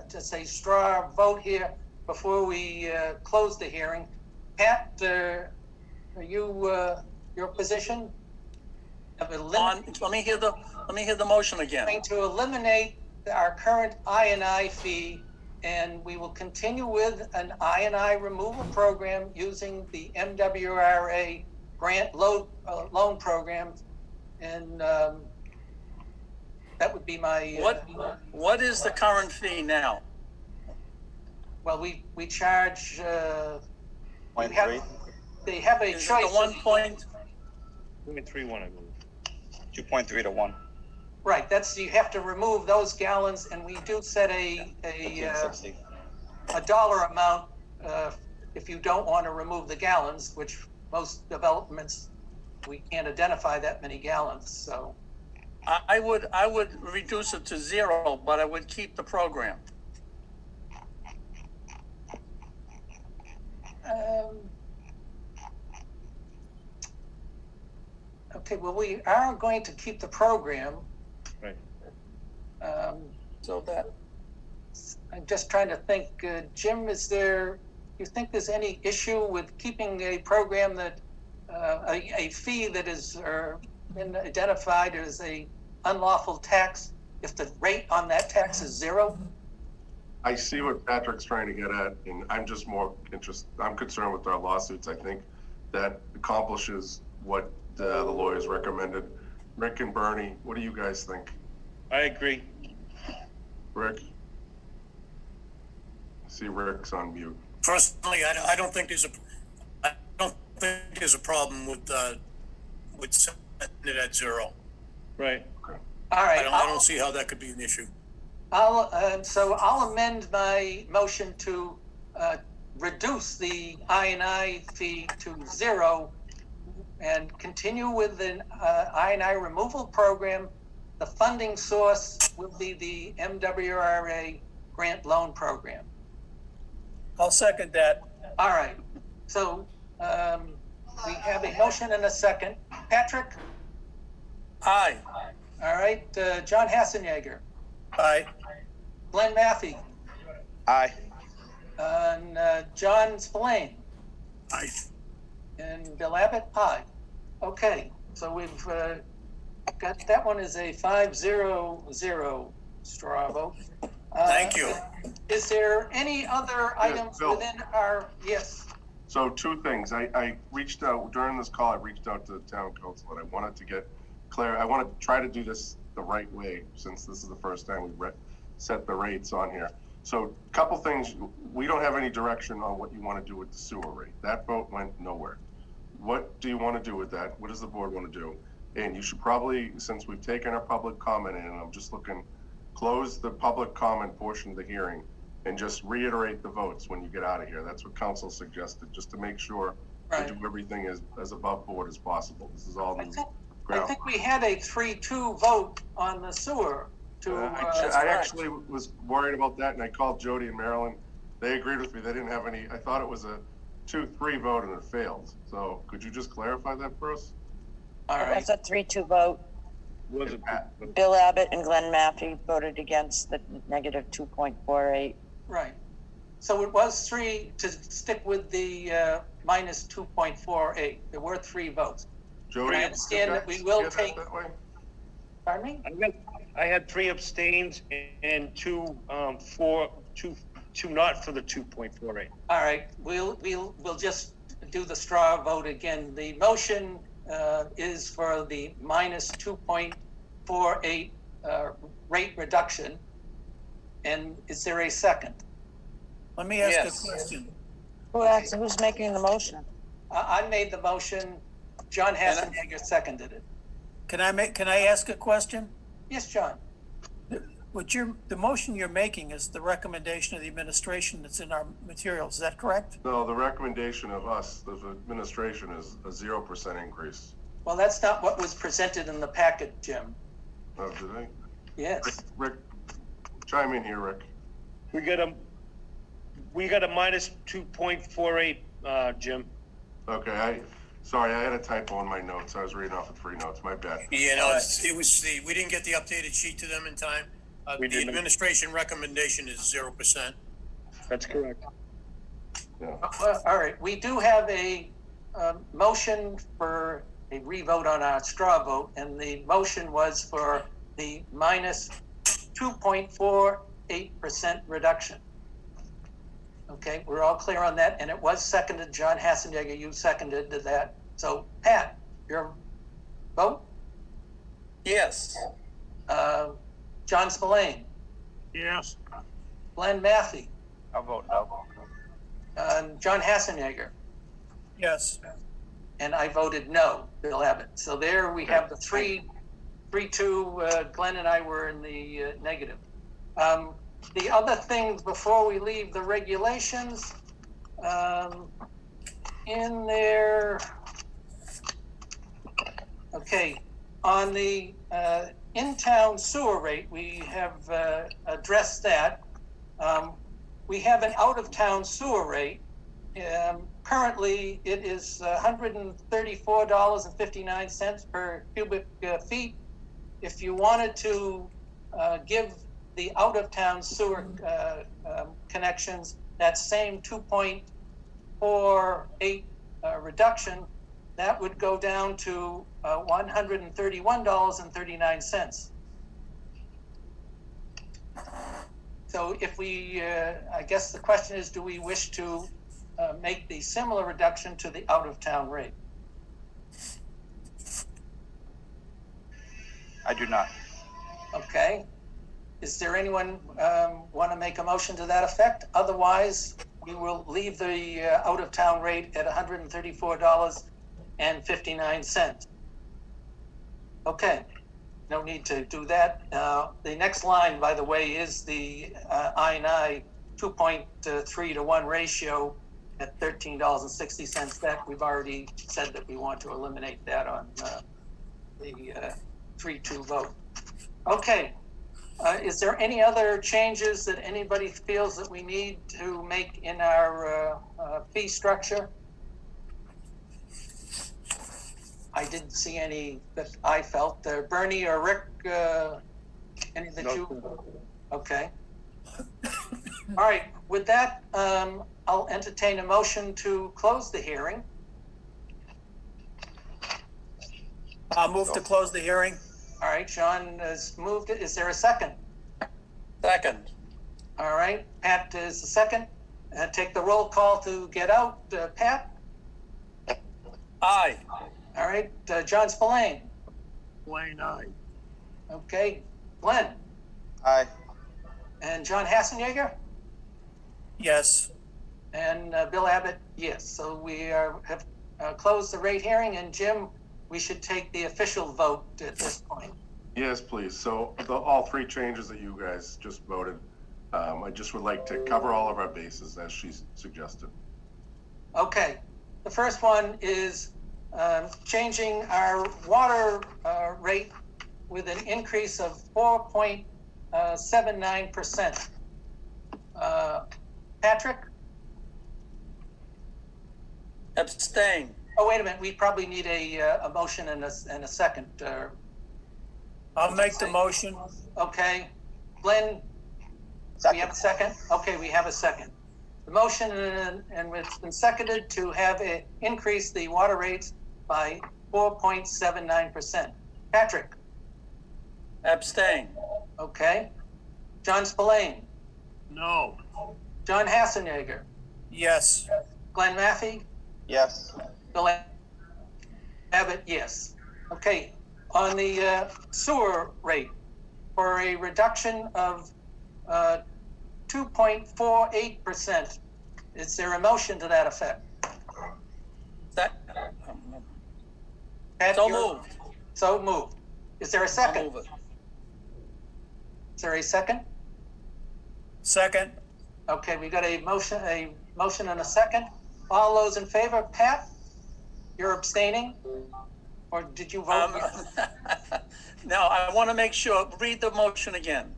just a straw vote here before we close the hearing. Pat, are you your position? Let me hear the motion again. Going to eliminate our current I&I fee, and we will continue with an I&I removal program using the MWRA grant loan program, and that would be my. What is the current fee now? Well, we charge. 0.3? They have a Is choice. it the 1 point? 2.31, I believe. 2.3 to 1. Right, you have to remove those gallons, and we do set a dollar amount if you don't want to remove the gallons, which most developments, we can't identify that many gallons, so. I would reduce it to 0, but I would keep the program. Okay, well, we are going to keep the program. Right. So that. I'm just trying to think, Jim, you think there's any issue with keeping a program that, a fee that is been identified as a unlawful tax if the rate on that tax is 0? I see what Patrick's trying to get at, and I'm just I'm concerned with our lawsuits. I think that accomplishes what the lawyers recommended. Rick and Bernie, what do you guys think? I agree. Rick? I see Rick's on mute. Personally, I don't think there's a problem with setting it at 0. Right. Okay. All right. I don't see how that could be an issue. So I'll amend my motion to reduce the I&I fee to 0 and continue with the I&I removal program. The funding source will be the MWRA grant loan program. I'll second that. All right. So we have a motion and a second. Patrick? Aye. All right. John Hassenjager? Aye. Glenn Maffey? Aye. And John Spillane? Aye. And Bill Abbott? Aye. Okay, so we've got, that one is a 5-0-0 straw vote. Thank you. Is there any other items Bill. within our, yes? So 2 things. I reached out, during this call, I reached out to the town council, and I wanted to get clear. I wanted to try to do this the right way, since this is the first time we set the rates on here. So a couple things, we don't have any direction on what you want to do with the sewer rate. That vote went nowhere. What do you want to do with that? What does the board want to do? And you should probably, since we've taken our public comment in, and I'm just looking, close the public comment portion of the hearing and just reiterate the votes when you get out of here. That's what council suggested, just to make sure Right. we do everything as above board as possible. This is all I new think ground. we had a 3-2 vote on the sewer to. I actually was worried about that, and I called Jody and Marilyn. They agreed with me. They didn't have any, I thought it was a 2-3 vote and it failed. So could you just clarify that for us? All right. That's a 3-2 vote. Was it? Bill Abbott and Glenn Maffey voted against the negative 2.48. Right. So it was 3 to stick with the minus 2.48. There were 3 votes. Jody, I understand that we will take. that way? Pardon me? I had 3 abstains and 2 not for the 2.48. All right, we'll just do the straw vote again. The motion is for the minus 2.48 rate reduction. And is there a second? Let me ask Yes. a question. Who's making the motion? I made the motion. John Hassenegger seconded it. Can I ask a question? Yes, John. The motion you're making is the recommendation of the administration that's in our materials, is that correct? No, the recommendation of us, the administration, is a 0% increase. Well, that's not what was presented in the packet, Jim. Oh, did I? Yes. Rick, chime in here, Rick. We got a minus 2.48, Jim. Okay, sorry, I had a typo in my notes. I was reading off of 3 notes. My bad. Yeah, no, it was we didn't get the updated sheet to them in time. The administration recommendation is 0%. That's correct. Yeah. All right, we do have a motion for a revote on our straw vote, and the motion was for the minus 2.48% reduction. Okay, we're all clear on that, and it was seconded. John Hassenegger, you seconded that. So, Pat, your vote? Yes. John Spillane, Yes. Glenn Matthey, I'll vote no. John Hassenegger, Yes. and I voted no, Bill Abbott. So there we have the 3-2. Glenn and I were in the negative. The other things before we leave the regulations, in there, okay, on the in-town sewer rate, we have addressed that. We have an out-of-town sewer rate. Currently, it is $134.59 per cubic feet. If you wanted to give the out-of-town sewer connections that same 2.48 reduction, that would go down to $131.39. So if we, I guess the question is, do we wish to make the similar reduction to the out-of-town rate? I do not. Okay. Is there anyone want to make a motion to that effect? Otherwise, we will leave the out-of-town rate at $134.59. Okay, no need to do that. The next line, by the way, is the I&I 2.3 to 1 ratio at $13.60. That we've already said that we want to eliminate that on the 3-2 vote. Okay. Is there any other changes that anybody feels that we need to make in our fee structure? I didn't see any that I felt. Bernie or Rick, any that you? Okay. All right. With that, I'll entertain a motion to close the hearing. I'll move to close the hearing. All right, Sean has moved it. Is there a second? Second. All right, Pat is the second. Take the roll call to get out. Pat? Aye. All right, John Spillane. Wayne, aye. Okay, Glenn? Aye. And John Hassenegger? Yes. And Bill Abbott, yes. So we have closed the rate hearing, and Jim, we should take the official vote at this point. Yes, please. So all 3 changes that you guys just voted, I just would like to cover all of our bases as she suggested. Okay, the first one is changing our water rate with an increase of 4.79%. Patrick? Abstain. Oh, wait a minute. We probably need a motion and a second. I'll make the motion. Okay. Glenn, Second. we have a second? Okay, we have a second. The motion and it's been seconded to have increase the water rates by 4.79%. Patrick? Abstain. Okay. John Spillane? No. John Hassenegger? Yes. Glenn Maffey? Yes. Bill Abbott, yes. Okay, on the sewer rate, for a reduction of 2.48%, is there a motion to that effect? Pat, So you're- moved. So moved. Is there a second? I'll move it. Is there a second? Second. Okay, we got a motion and a second. All those in favor? Pat, you're abstaining? Or did you vote? Now, I want to make sure, read the motion again.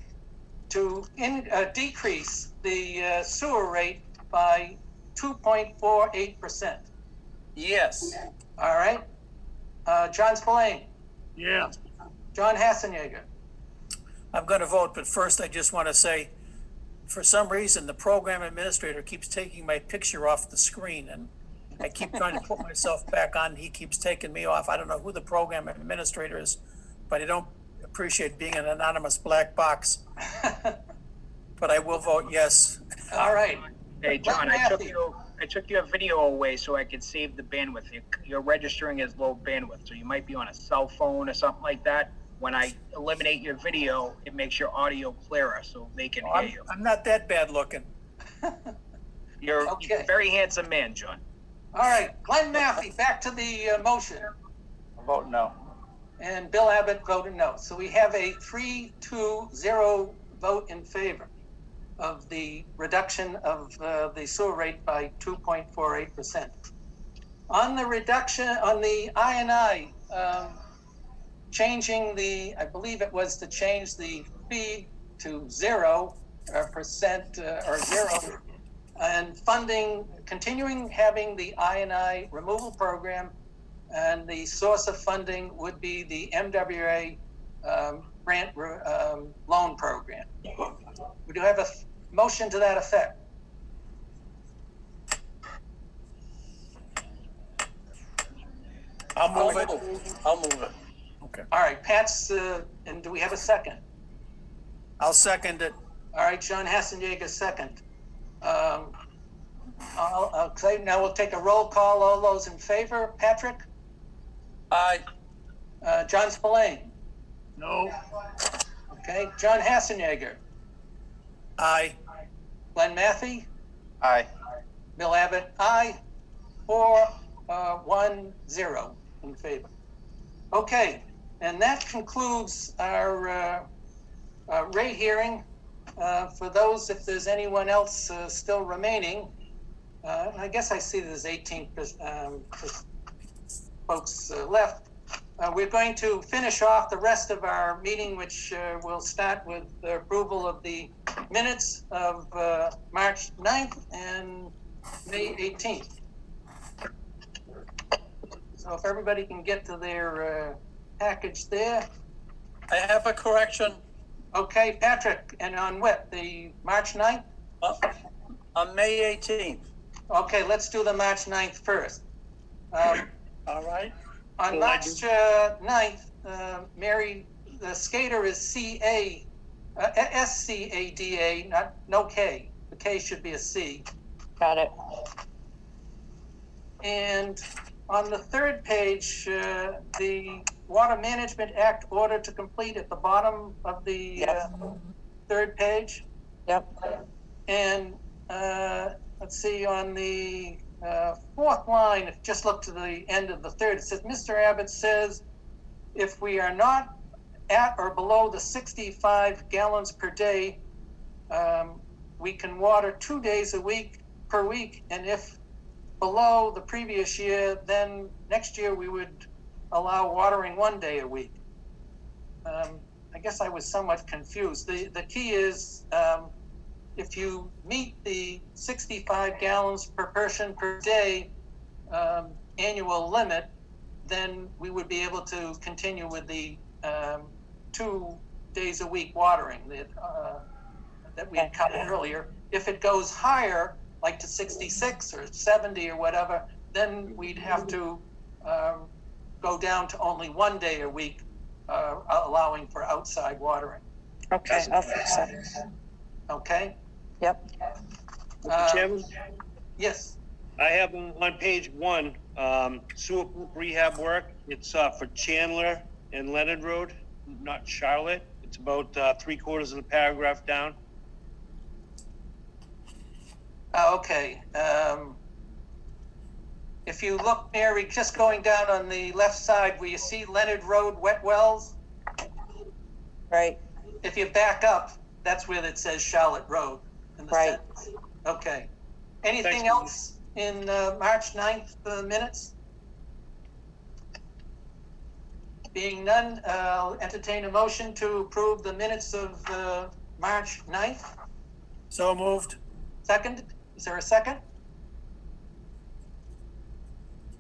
To decrease the sewer rate by 2.48%. Yes. All right. John Spillane, Yeah. John Hassenegger. I'm going to vote, but first I just want to say, for some reason, the program administrator keeps taking my picture off the screen, and I keep trying to put myself back on. He keeps taking me off. I don't know who the program administrator is, but I don't appreciate being an anonymous black box. But I will vote yes. All right. Hey, John, I took your video away so I could save the bandwidth. You're registering as low bandwidth, so you might be on a cell phone or something like that. When I eliminate your video, it makes your audio clearer so they can hear you. I'm not that bad looking. You're Okay. a very handsome man, John. All right. Glenn Maffey, back to the motion. Vote no. And Bill Abbott voted no. So we have a 3-2-0 vote in favor of the reduction of the sewer rate by 2.48%. On the reduction, on the I&I, changing I believe it was to change the fee to 0% or 0, and funding, continuing having the I&I removal program, and the source of funding would be the MWA grant loan program. We do have a motion to that effect. I'll move it. I'll move it. Okay. All right, Pat's, and do we have a second? I'll second it. All right, John Hassenjager, second. I'll say, now we'll take a roll call. All those in favor? Patrick? Aye. John Spillane? No. Okay, John Hassenjager? Aye. Glenn Maffey? Aye. Bill Abbott? Aye. 4-1-0 in favor. Okay, and that concludes our rate hearing. For those, if there's anyone else still remaining, I guess I see there's 18 folks left. We're going to finish off the rest of our meeting, which will start with the approval of the minutes of March 9th and May 18th. So if everybody can get to their package there. I have a correction. Okay, Patrick, and on what, the March 9th? On May 18th. Okay, let's do the March 9th first. All right. On March 9th, Mary, the skater is SCADA, no K. The K should be a C. Got it. And on the third page, the Water Management Act order to complete at the bottom of the third page. Yep. And let's see, on the fourth line, just look to the end of the third, it says, Mr. Abbott says, if we are not at or below the 65 gallons per day, we can water 2 days per week, and if below the previous year, then next year we would allow watering 1 day a week. I guess I was somewhat confused. The key is, if you meet the 65 gallons per person per day annual limit, then we would be able to continue with the 2 days a week watering that we had covered earlier. If it goes higher, like to 66 or 70 or whatever, then we'd have to go down to only 1 day a week, allowing for outside watering. Okay, I'll fix that. Okay? Yep. Mr. Chairman, Yes. I have on page 1, sewer pump rehab work. It's for Chandler and Leonard Road, not Charlotte. It's about 3/4 of the paragraph down. Okay. If you look, Mary, just going down on the left side where you see Leonard Road wet wells, Right, if you back up, that's where it says Charlotte Road in the Right. sentence. Okay. Anything Thanks. else in March 9th minutes? Being none, I'll entertain a motion to approve the minutes of March 9th. So moved. Second, is there a second?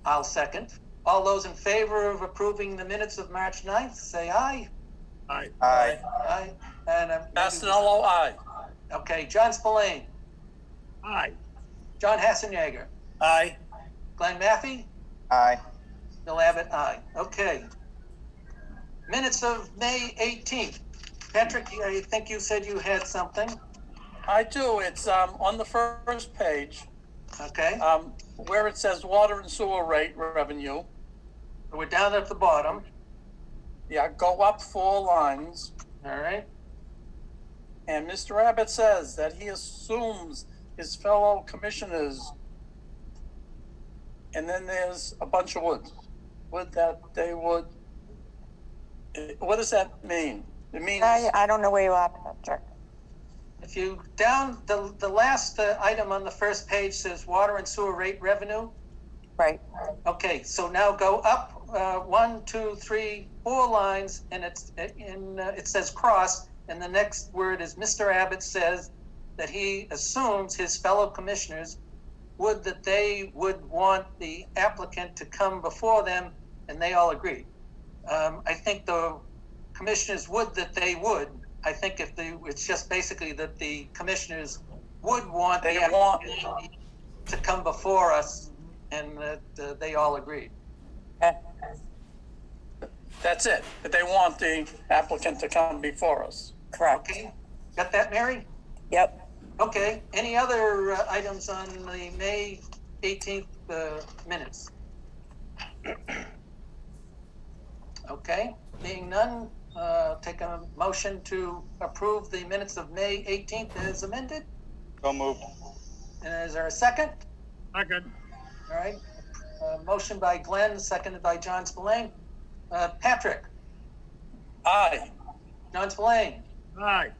I'll second. All those in favor of approving the minutes of March 9th, say aye. Aye. Aye. Aye. And Castanello, aye. okay, John Spillane, Aye. John Hassenjäger, Aye. Glenn Maffey, Aye. Bill Abbott, aye. Okay. Minutes of May 18th. Patrick, I think you said you had something. I do. It's on the first page, Okay. where it says water and sewer rate revenue. We're down at the bottom. Yeah, go up 4 lines. All right. And Mr. Abbott says that he assumes his fellow commissioners, and then there's a bunch of would that they would, what does that mean? It means, I don't know where you are, Patrick. If you down the last item on the first page says water and sewer rate revenue. Right, Okay, so now go up 1, 2, 3, 4 lines, and it says cross, and the next word is Mr. Abbott says that he assumes his fellow commissioners would want the applicant to come before them, and they all agree. I think the commissioners would. I think it's just basically that the commissioners would want the applicant to come before us, and that they all agreed. okay, that's it, that they want the applicant to come before us. correct. Okay, got that, Mary? Yep, Okay, any other items on the May 18th minutes? Okay, being none, take a motion to approve the minutes of May 18th as amended. So moved. And is there a second? Second. All right, motion by Glenn, seconded by John Spillane. Patrick, Aye. John Spillane, Aye.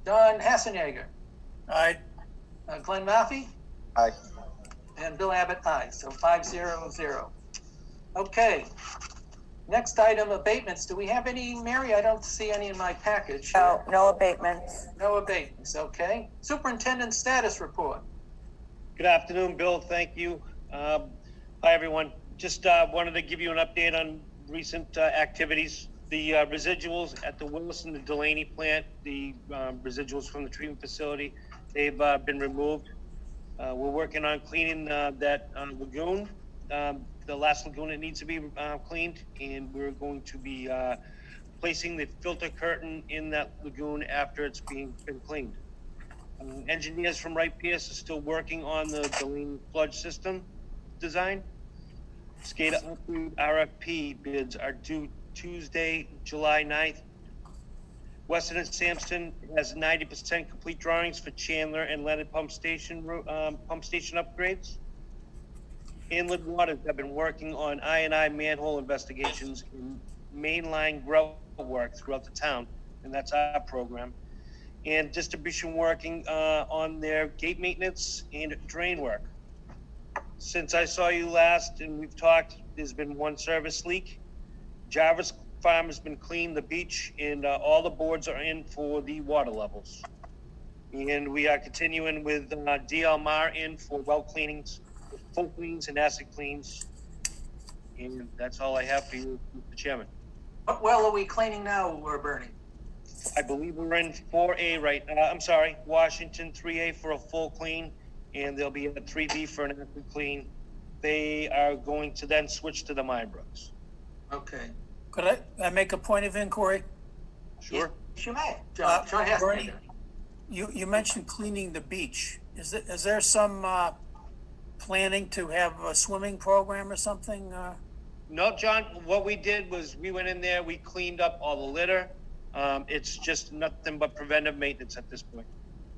John Hassenjäger, Aye. Glenn Maffey, Aye. and Bill Abbott, aye, so 5-0-0. Okay, next item, abatements. Do we have any, Mary? I don't see any in my package. no abatements. No abatements, okay. Superintendent status report. Good afternoon, Bill. Thank you. Hi, everyone. Just wanted to give you an update on recent activities. The residuals at the Willis and the Delaney plant, the residuals from the treatment facility, they've been removed. We're working on cleaning that lagoon, the last lagoon that needs to be cleaned, and we're going to be placing the filter curtain in that lagoon after it's been cleaned. Engineers from Wright Pierce are still working on the Delaney sludge system design. SCADA RFP bids are due Tuesday, July 9th. Weston and Sampson has 90% complete drawings for Chandler and Leonard pump station upgrades. Inland Waters have been working on I&I manhole investigations and mainline grout work throughout the town, and that's our program. And distribution working on their gate maintenance and drain work. Since I saw you last and we've talked, there's been one service leak. Jarvis Farm has been cleaned, the beach, and all the boards are in for the water levels. And we are continuing with DL Mar in for well cleanings, full cleans and acid cleans. And that's all I have for you, Mr. Chairman. What well are we cleaning now, Bernie? I believe we're in 4A right now. I'm sorry, Washington 3A for a full clean, and they'll be at 3B for an active clean. They are going to then switch to the Mine Brooks. Okay. Could I make a point of inquiry? Sure. Yes, you may. John Hester. Bernie, you mentioned cleaning the beach. Is there some planning to have a swimming program or something? No, John, what we did was we went in there, we cleaned up all the litter. It's just nothing but preventive maintenance at this point.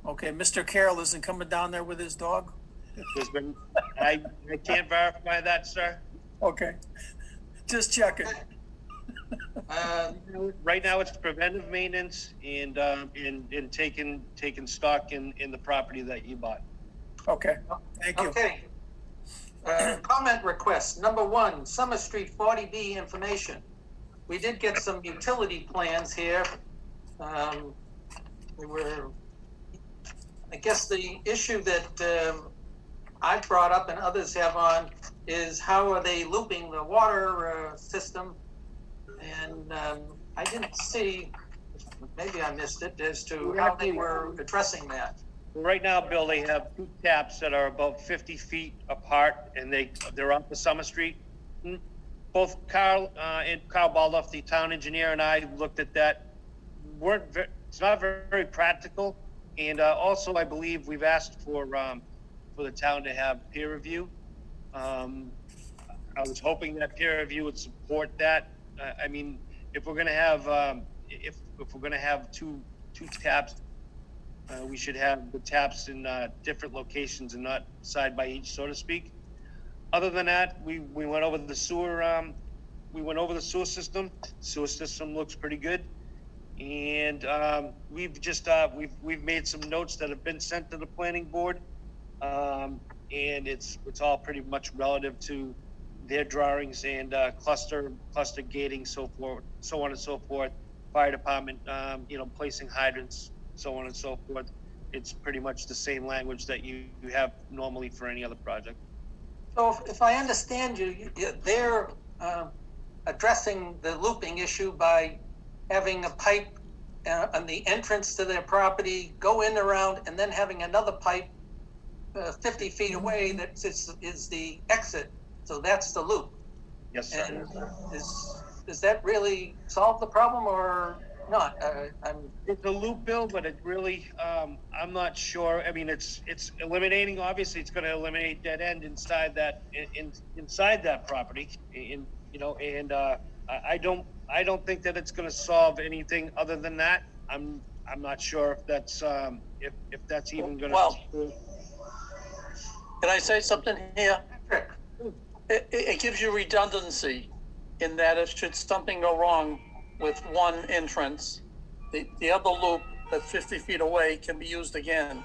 Okay, Mr. Carroll isn't coming down there with his dog? There's been, I can't verify that, sir. Okay, just checking. Right now, it's preventive maintenance and in taking stock in the property that you bought. Okay, thank you. Okay. Comment request, number 1, Summer Street 40B information. We did get some utility plans here. I guess the issue that I brought up and others have on is how are they looping the water system? And I didn't see, maybe I missed it, as to how they were addressing that. Right now, Bill, they have 2 taps that are about 50 feet apart, and they're off the Summer Street. Both Carl Baldoff, the town engineer, and I looked at that. It's not very practical, and also I believe we've asked for the town to have peer review. I was hoping that peer review would support that. I mean, if we're going to have if we're going to have two taps. We should have the taps in different locations and not side by each, so to speak. Other than that, we went over the sewer. We went over the sewer system. Sewer system looks pretty good, and we've just we've made some notes that have been sent to the planning board, and it's all pretty much relative to their drawings and cluster gating, so on and so forth. Fire department, placing hydrants, so on and so forth. It's pretty much the same language that you have normally for any other project. So if I understand you, they're addressing the looping issue by having a pipe on the entrance to their property, go in around, and then having another pipe 50 feet away that is the exit. So that's the loop. Yes, sir. And does that really solve the problem or not? It's a loop, Bill, but it really, I'm not sure. I mean, it's eliminating. Obviously, it's going to eliminate dead end inside that property. I don't think that it's going to solve anything other than that. I'm not sure if that's if that's even going to. Well, can I say something here? It gives you redundancy in that if should something go wrong with one entrance, the other loop that's 50 feet away can be used again.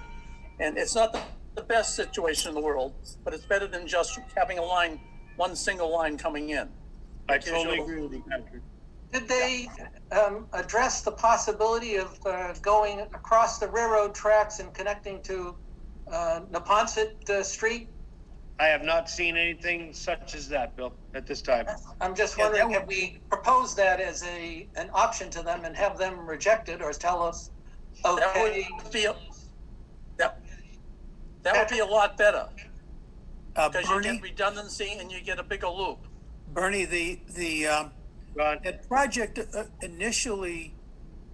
And it's not the best situation in the world, but it's better than just having one single line coming in. I totally agree with you, Patrick. Did they address the possibility of going across the railroad tracks and connecting to Neponset Street? I have not seen anything such as that, Bill, at this time. I'm just wondering, have we proposed that as an option to them and have them reject it or tell us, okay? That would be a lot better. Because Bernie, you get redundancy and you get a bigger loop. Bernie, the project initially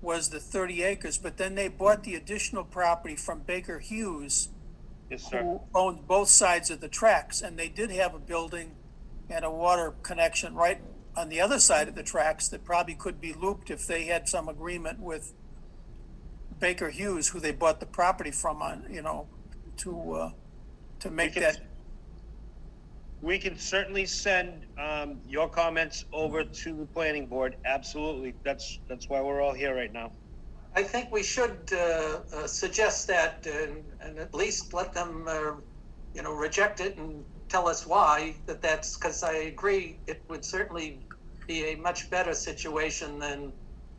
was the 30 acres, but then they bought the additional property from Baker Hughes, yes, sir, who owned both sides of the tracks, and they did have a building and a water connection right on the other side of the tracks that probably could be looped if they had some agreement with Baker Hughes, who they bought the property from, to make that. We can certainly send your comments over to the planning board. Absolutely. That's why we're all here right now. I think we should suggest that and at least let them, reject it and tell us why. That's because I agree it would certainly be a much better situation than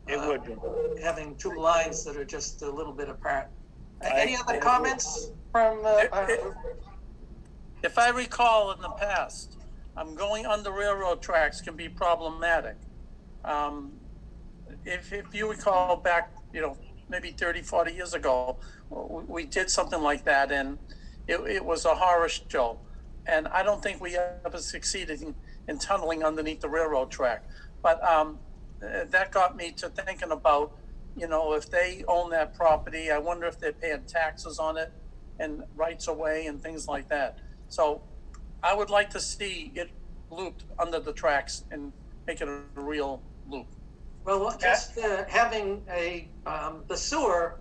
it would having two lines that are just a little bit apart. Any other comments from? If I recall in the past, going on the railroad tracks can be problematic. If you recall back, maybe 30, 40 years ago, we did something like that, and it was a horror show. And I don't think we ever succeeded in tunneling underneath the railroad track. But that got me to thinking about, if they own that property, I wonder if they're paying taxes on it and rights of way and things like that. So I would like to see it looped under the tracks and make it a real loop. Well, just having the sewer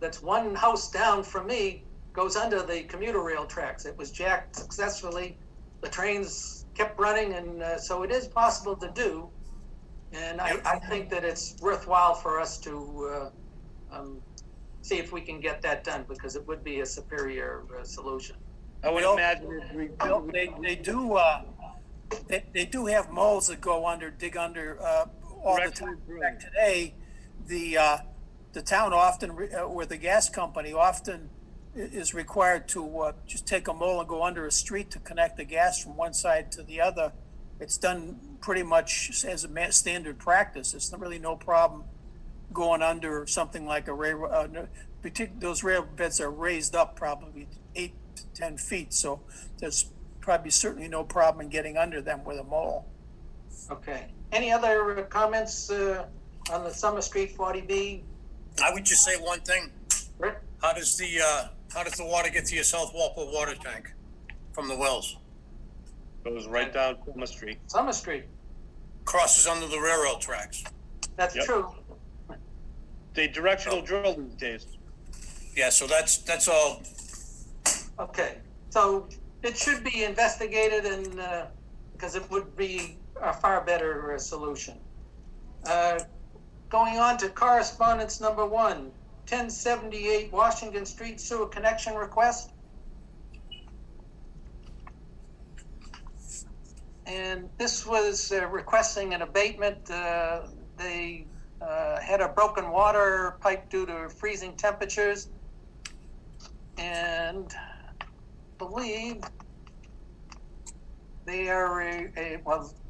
that's one house down from me goes under the commuter rail tracks. It was jacked successfully. The trains kept running, and so it is possible to do. And I think that it's worthwhile for us to see if we can get that done, because it would be a superior solution. I would imagine they do have moles that go under, dig under all the time. In fact, today, the town often, or the gas company often is required to just take a mole and go under a street to connect the gas from one side to the other. It's done pretty much as a standard practice. It's really no problem going under something like a railroad. Those rail beds are raised up probably 8 to 10 feet, so there's probably certainly no problem in getting under them with a mole. Okay. Any other comments on the Summer Street 40B? I would just say one thing. Rick? How does the water get to your South Walpole water tank from the wells? Goes right down Summer Street. Summer Street. Crosses under the railroad tracks. That's true. They directional drill these days. Yeah, so that's all. Okay, so it should be investigated, and because it would be a far better solution. Going on to correspondence number 1, 1078 Washington Street sewer connection request. And this was requesting an abatement. They had a broken water pipe due to freezing temperatures, and believe they are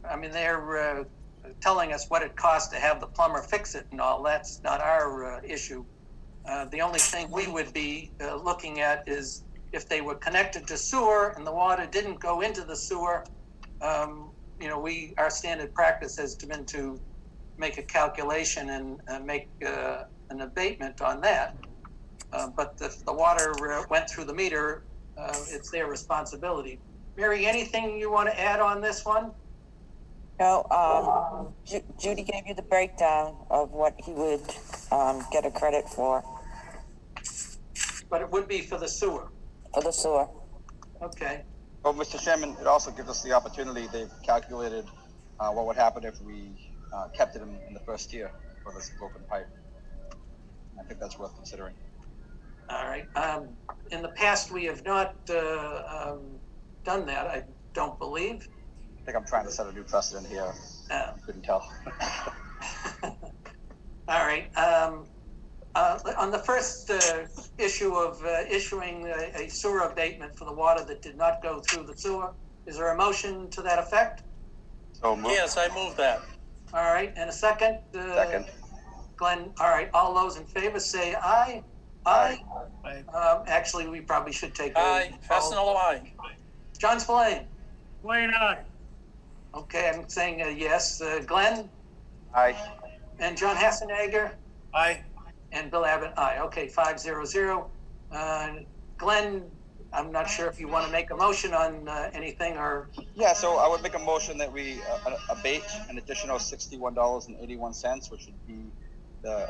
they're telling us what it costs to have the plumber fix it and all. That's not our issue. The only thing we would be looking at is if they were connected to sewer and the water didn't go into the sewer. Our standard practice has been to make a calculation and make an abatement on that. But if the water went through the meter, it's their responsibility. Mary, anything you want to add on this one? No, Judy gave you the breakdown of what he would get a credit for. But it would be for the sewer. For the sewer. Okay. Well, Mr. Chairman, it also gives us the opportunity. They've calculated what would happen if we kept it in the first year for this broken pipe. I think that's worth considering. All right. In the past, we have not done that, I don't believe. I think I'm trying to set a new precedent here. Couldn't tell. All right. On the first issue of issuing a sewer abatement for the water that did not go through the sewer, is there a motion to that effect? So moved. Yes, I move that. All right, and a second? Second. Glenn, all right, all those in favor say aye. Aye. Actually, we probably should take Aye. Fastenal, aye. John Spillane. Wayne, aye. Okay, I'm saying yes. Glenn? Aye. And John Hassenegger? Aye. And Bill Abbott, aye. Okay, 5-0-0. Glenn, I'm not sure if you want to make a motion on anything or... Yeah, so I would make a motion that we abate an additional $61.81, which would be the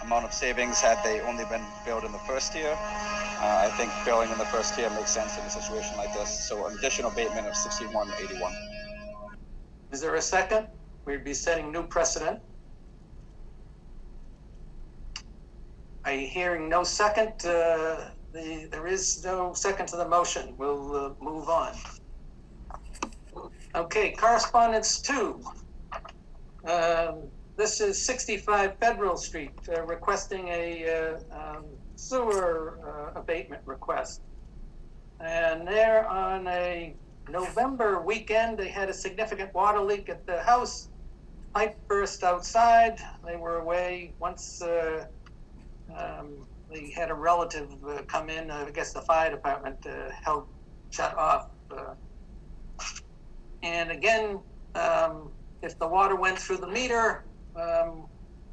amount of savings had they only been billed in the first year. I think billing in the first year makes sense in a situation like this. So an additional abatement of $61.81. Is there a second? We'd be setting new precedent. I'm hearing no second. There is no second to the motion. We'll move on. Okay, correspondence 2. This is 65 Federal Street, requesting a sewer abatement request. And there on a November weekend, they had a significant water leak at the house. Pipe burst outside. They were away once they had a relative come in, I guess the fire department helped shut off. And again, if the water went through the meter,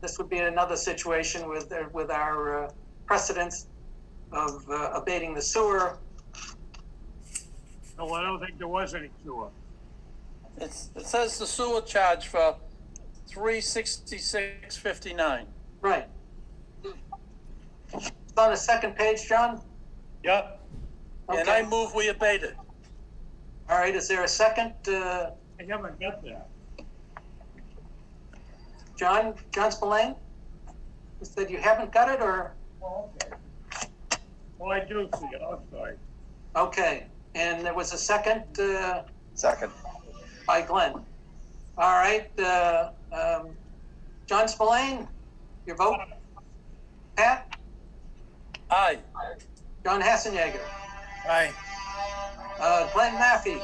this would be another situation with our precedents of abating the sewer. No, I don't think there was any sewer. It says the sewer charge for $366.59. Right. It's on the second page, John? Yep. Okay. And I move we abate it. All right, is there a second? I haven't got that. John Spillane? You said you haven't got it, or? Oh, okay. Well, I do see it, I'm sorry. Okay, and there was a second Second. by Glenn. All right, John Spillane, your vote? Pat? Aye. John Hassenjäger? Aye. Glenn Maffey?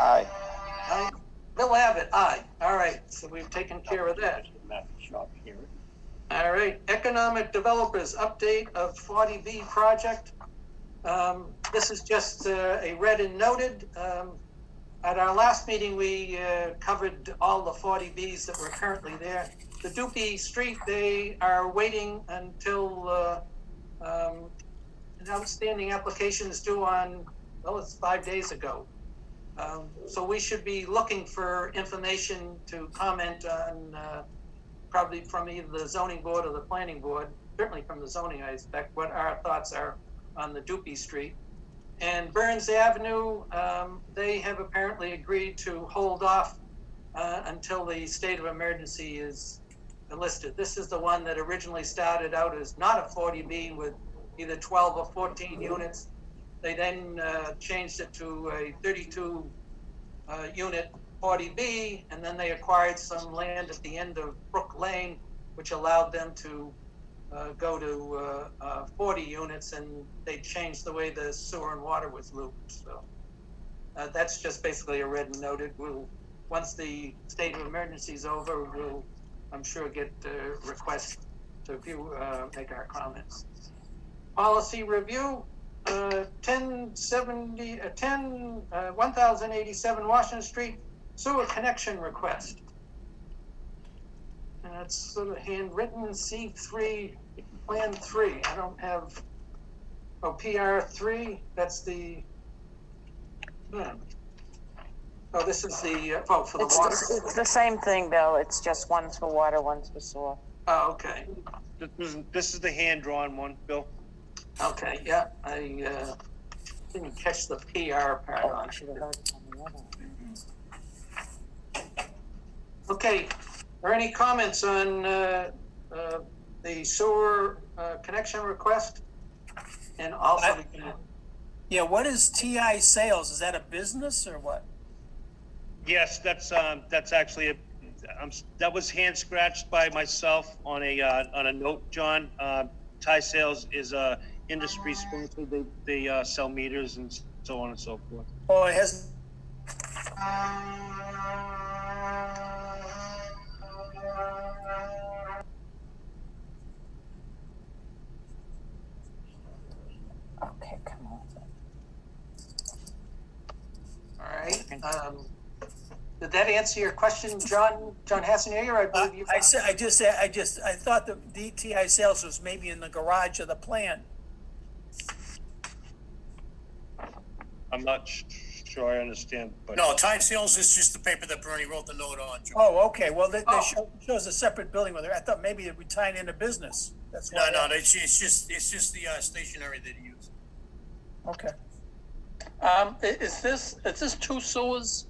Aye. Aye. Bill Abbott? Aye. All right, so we've taken care of that. Shop here. All right, economic developers update of 40B project. This is just a read and noted. At our last meeting, we covered all the 40Bs that were currently there. The Doopy Street, they are waiting until an outstanding application is due on, well, it's 5 days ago. So we should be looking for information to comment on, probably from either the zoning board or the planning board, certainly from the zoning, I expect, what our thoughts are on the Doopy Street. And Burns Avenue, they have apparently agreed to hold off until the state of emergency is listed. This is the one that originally started out as not a 40B with either 12 or 14 units. They then changed it to a 32 unit 40B, and then they acquired some land at the end of Brook Lane, which allowed them to go to 40 units, and they changed the way the sewer and water was looped. So that's just basically a read and noted. Once the state of emergency is over, we'll, I'm sure, get requests to view, make our comments. Policy review, 1087 Washington Street, sewer connection request. And it's sort of handwritten, C3, Plan 3. I don't have, oh, PR3, that's the, oh, this is the, oh, for the water. It's the same thing, Bill. It's just one's for water, one's for sewer. Oh, okay. This is the hand-drawn one, Bill. Okay, yeah, I didn't catch the PR part on it. Okay, are any comments on the sewer connection request? And also, Yeah, what is TI Sales? Is that a business or what? Yes, that's actually that was hand scratched by myself on a note, John. Thai Sales is a industry sponsor. They sell meters and so on and so forth. Oh, it has. Okay, come on. all right. Did that answer your question, John Hassenjäger? I believe you. I thought the DTI Sales was maybe in the garage of the plant. I'm not sure I understand, but No, Tide Sales is just the paper that Bernie wrote the note on, Joe. Oh, okay. Well, they shows a separate building with it. I thought maybe it would tie into business. That's why. No, it's just the stationery that he used. Okay. Is this two sewers?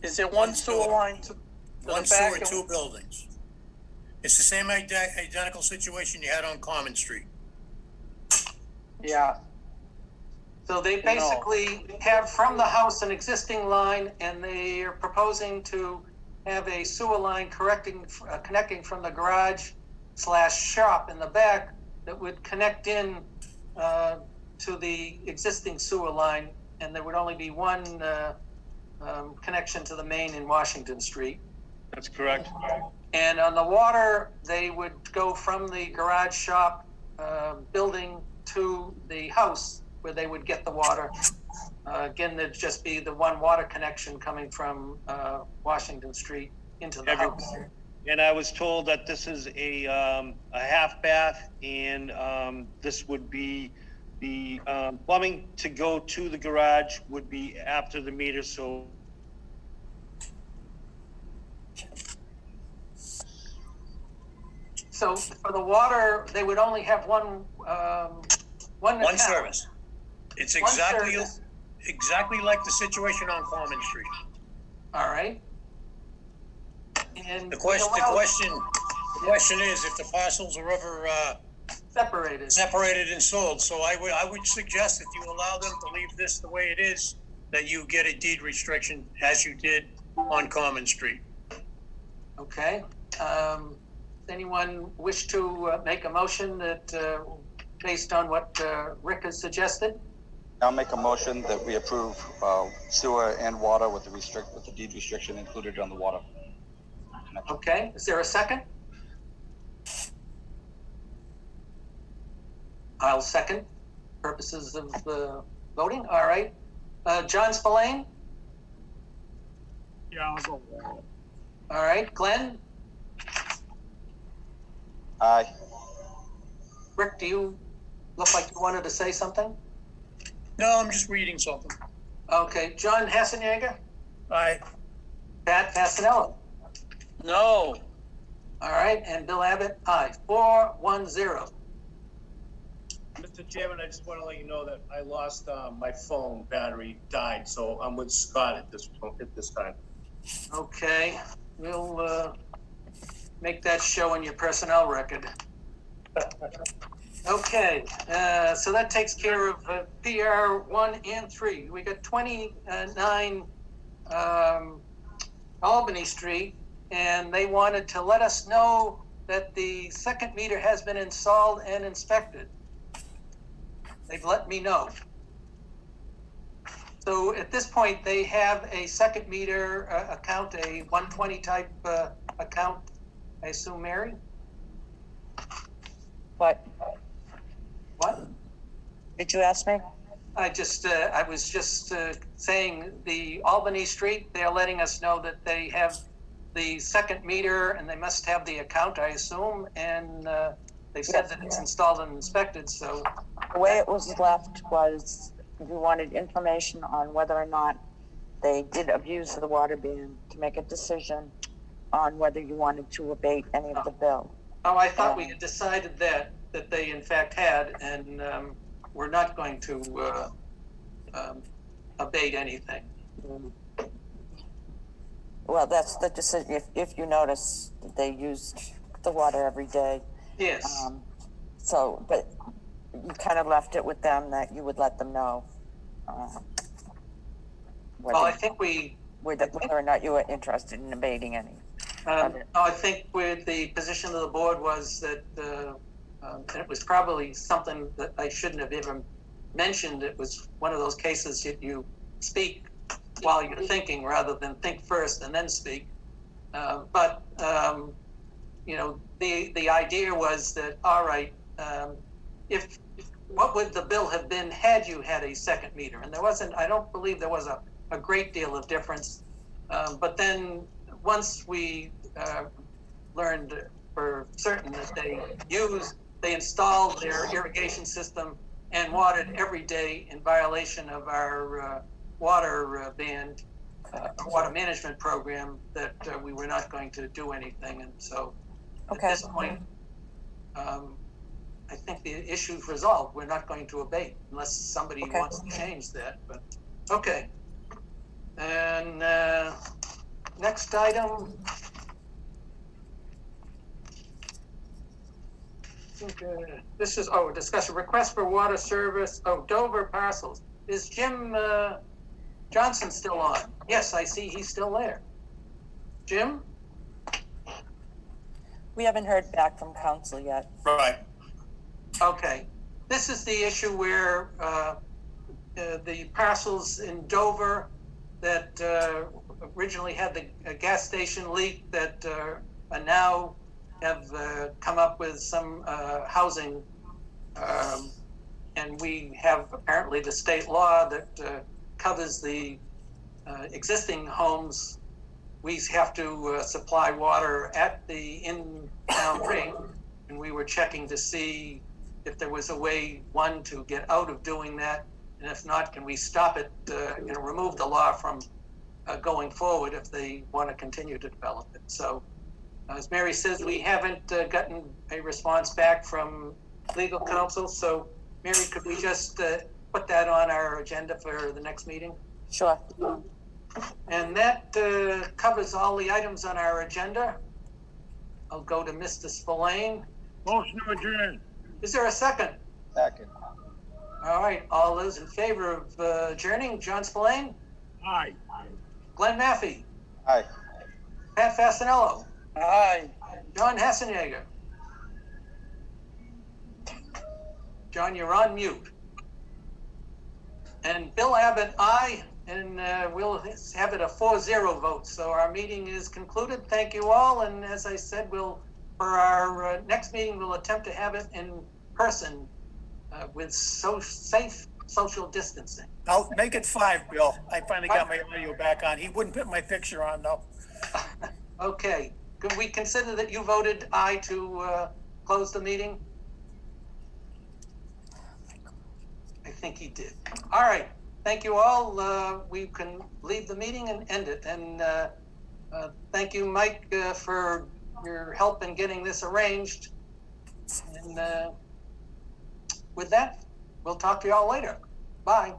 Is there one sewer line to One the back? sewer, two buildings. It's the same identical situation you had on Common Street. Yeah. So they basically have from the house an existing line, and they are proposing to have a sewer line connecting from the garage / shop in the back that would connect in to the existing sewer line, and there would only be one connection to the main in Washington Street. that's correct. And on the water, they would go from the garage shop building to the house where they would get the water. Again, there'd just be the one water connection coming from Washington Street into the house. And I was told that this is a half bath, and this would be the plumbing to go to the garage would be after the meter. So for the water, they would only have one account. service. It's exactly like the situation on Common Street. All right. And The question is if the parcels are ever separated and sold. So I would suggest if you allow them to leave this the way it is, that you get a deed restriction as you did on Common Street. Okay. Does anyone wish to make a motion that based on what Rick has suggested? I'll make a motion that we approve sewer and water with the deed restriction included on the water. Okay, is there a second? I'll second, purposes of voting, all right. John Spillane? Yeah, I'll go with that. All right, Glenn? Aye. Rick, do you look like you wanted to say something? No, I'm just reading something. Okay, John Hassenjäger? Aye. Pat Fasanello? No. All right, and Bill Abbott? Aye, 4-1-0. Mr. Chairman, I just want to let you know that I lost my phone battery died, so I'm with Scott at this time. Okay, we'll make that show in your personnel record. Okay, so that takes care of PR 1 and 3. We got 29 Albany Street, and they wanted to let us know that the second meter has been installed and inspected. They've let me know. So at this point, they have a second meter account, a 120 type account, I assume, Mary? What? What? Did you ask me? I was just saying the Albany Street, they're letting us know that they have the second meter and they must have the account, I assume, and they said that it's installed and inspected, so. The way it was left was you wanted information on whether or not they did abuse of the water ban to make a decision on whether you wanted to abate any of the bill. Oh, I thought we had decided that they in fact had, and we're not going to abate anything. Well, that's the decision. If you notice, they used the water every day. Yes. So, but you kind of left it with them that you would let them know. Well, I think whether or not you were interested in abating any. I think with the position of the board was that it was probably something that I shouldn't have even mentioned. It was one of those cases that you speak while you're thinking rather than think first and then speak. But the idea was that, all right, what would the bill have been had you had a second meter? And I don't believe there was a great deal of difference. But then once we learned for certain that they installed their irrigation system and watered every day in violation of our water ban, water management program, that we were not going to do anything. And so at this point, I think the issue's resolved. We're not going to abate unless somebody wants to change that. But okay. And next item. This is discussion request for water service. Dover parcels. Is Jim Johnson still on? Yes, I see he's still there. Jim? We haven't heard back from council yet. Right. Okay. This is the issue where the parcels in Dover that originally had the gas station leak that now have come up with some housing and we have apparently the state law that covers the existing homes. We have to supply water at the in-town rate, and we were checking to see if there was a way, one, to get out of doing that, and if not, can we stop it, remove the law from going forward if they want to continue to develop it. So, as Mary says, we haven't gotten a response back from legal counsel. So, Mary, could we just put that on our agenda for the next meeting? Sure. And that covers all the items on our agenda. I'll go to Mr. Spillane. Motion to adjourn. Is there a second? Second. All right, all those in favor of adjourning, John Spillane, Aye. Glenn Maffey, Aye. Pat Fasinello, Aye. John Hassenegger. John, you're on mute. And Bill Abbott, aye, and we'll have it a 4-0 vote. So our meeting is concluded. Thank you all. And as I said, for our next meeting, we'll attempt to have it in person with safe social distancing. I'll make it 5, Bill. I finally got my audio back on. He wouldn't put my picture on, though. Okay. Could we consider that you voted aye to close the meeting? I think he did. All right. Thank you all. We can leave the meeting and end it. And thank you, Mike, for your help in getting this arranged. And with that, we'll talk to you all later. Bye.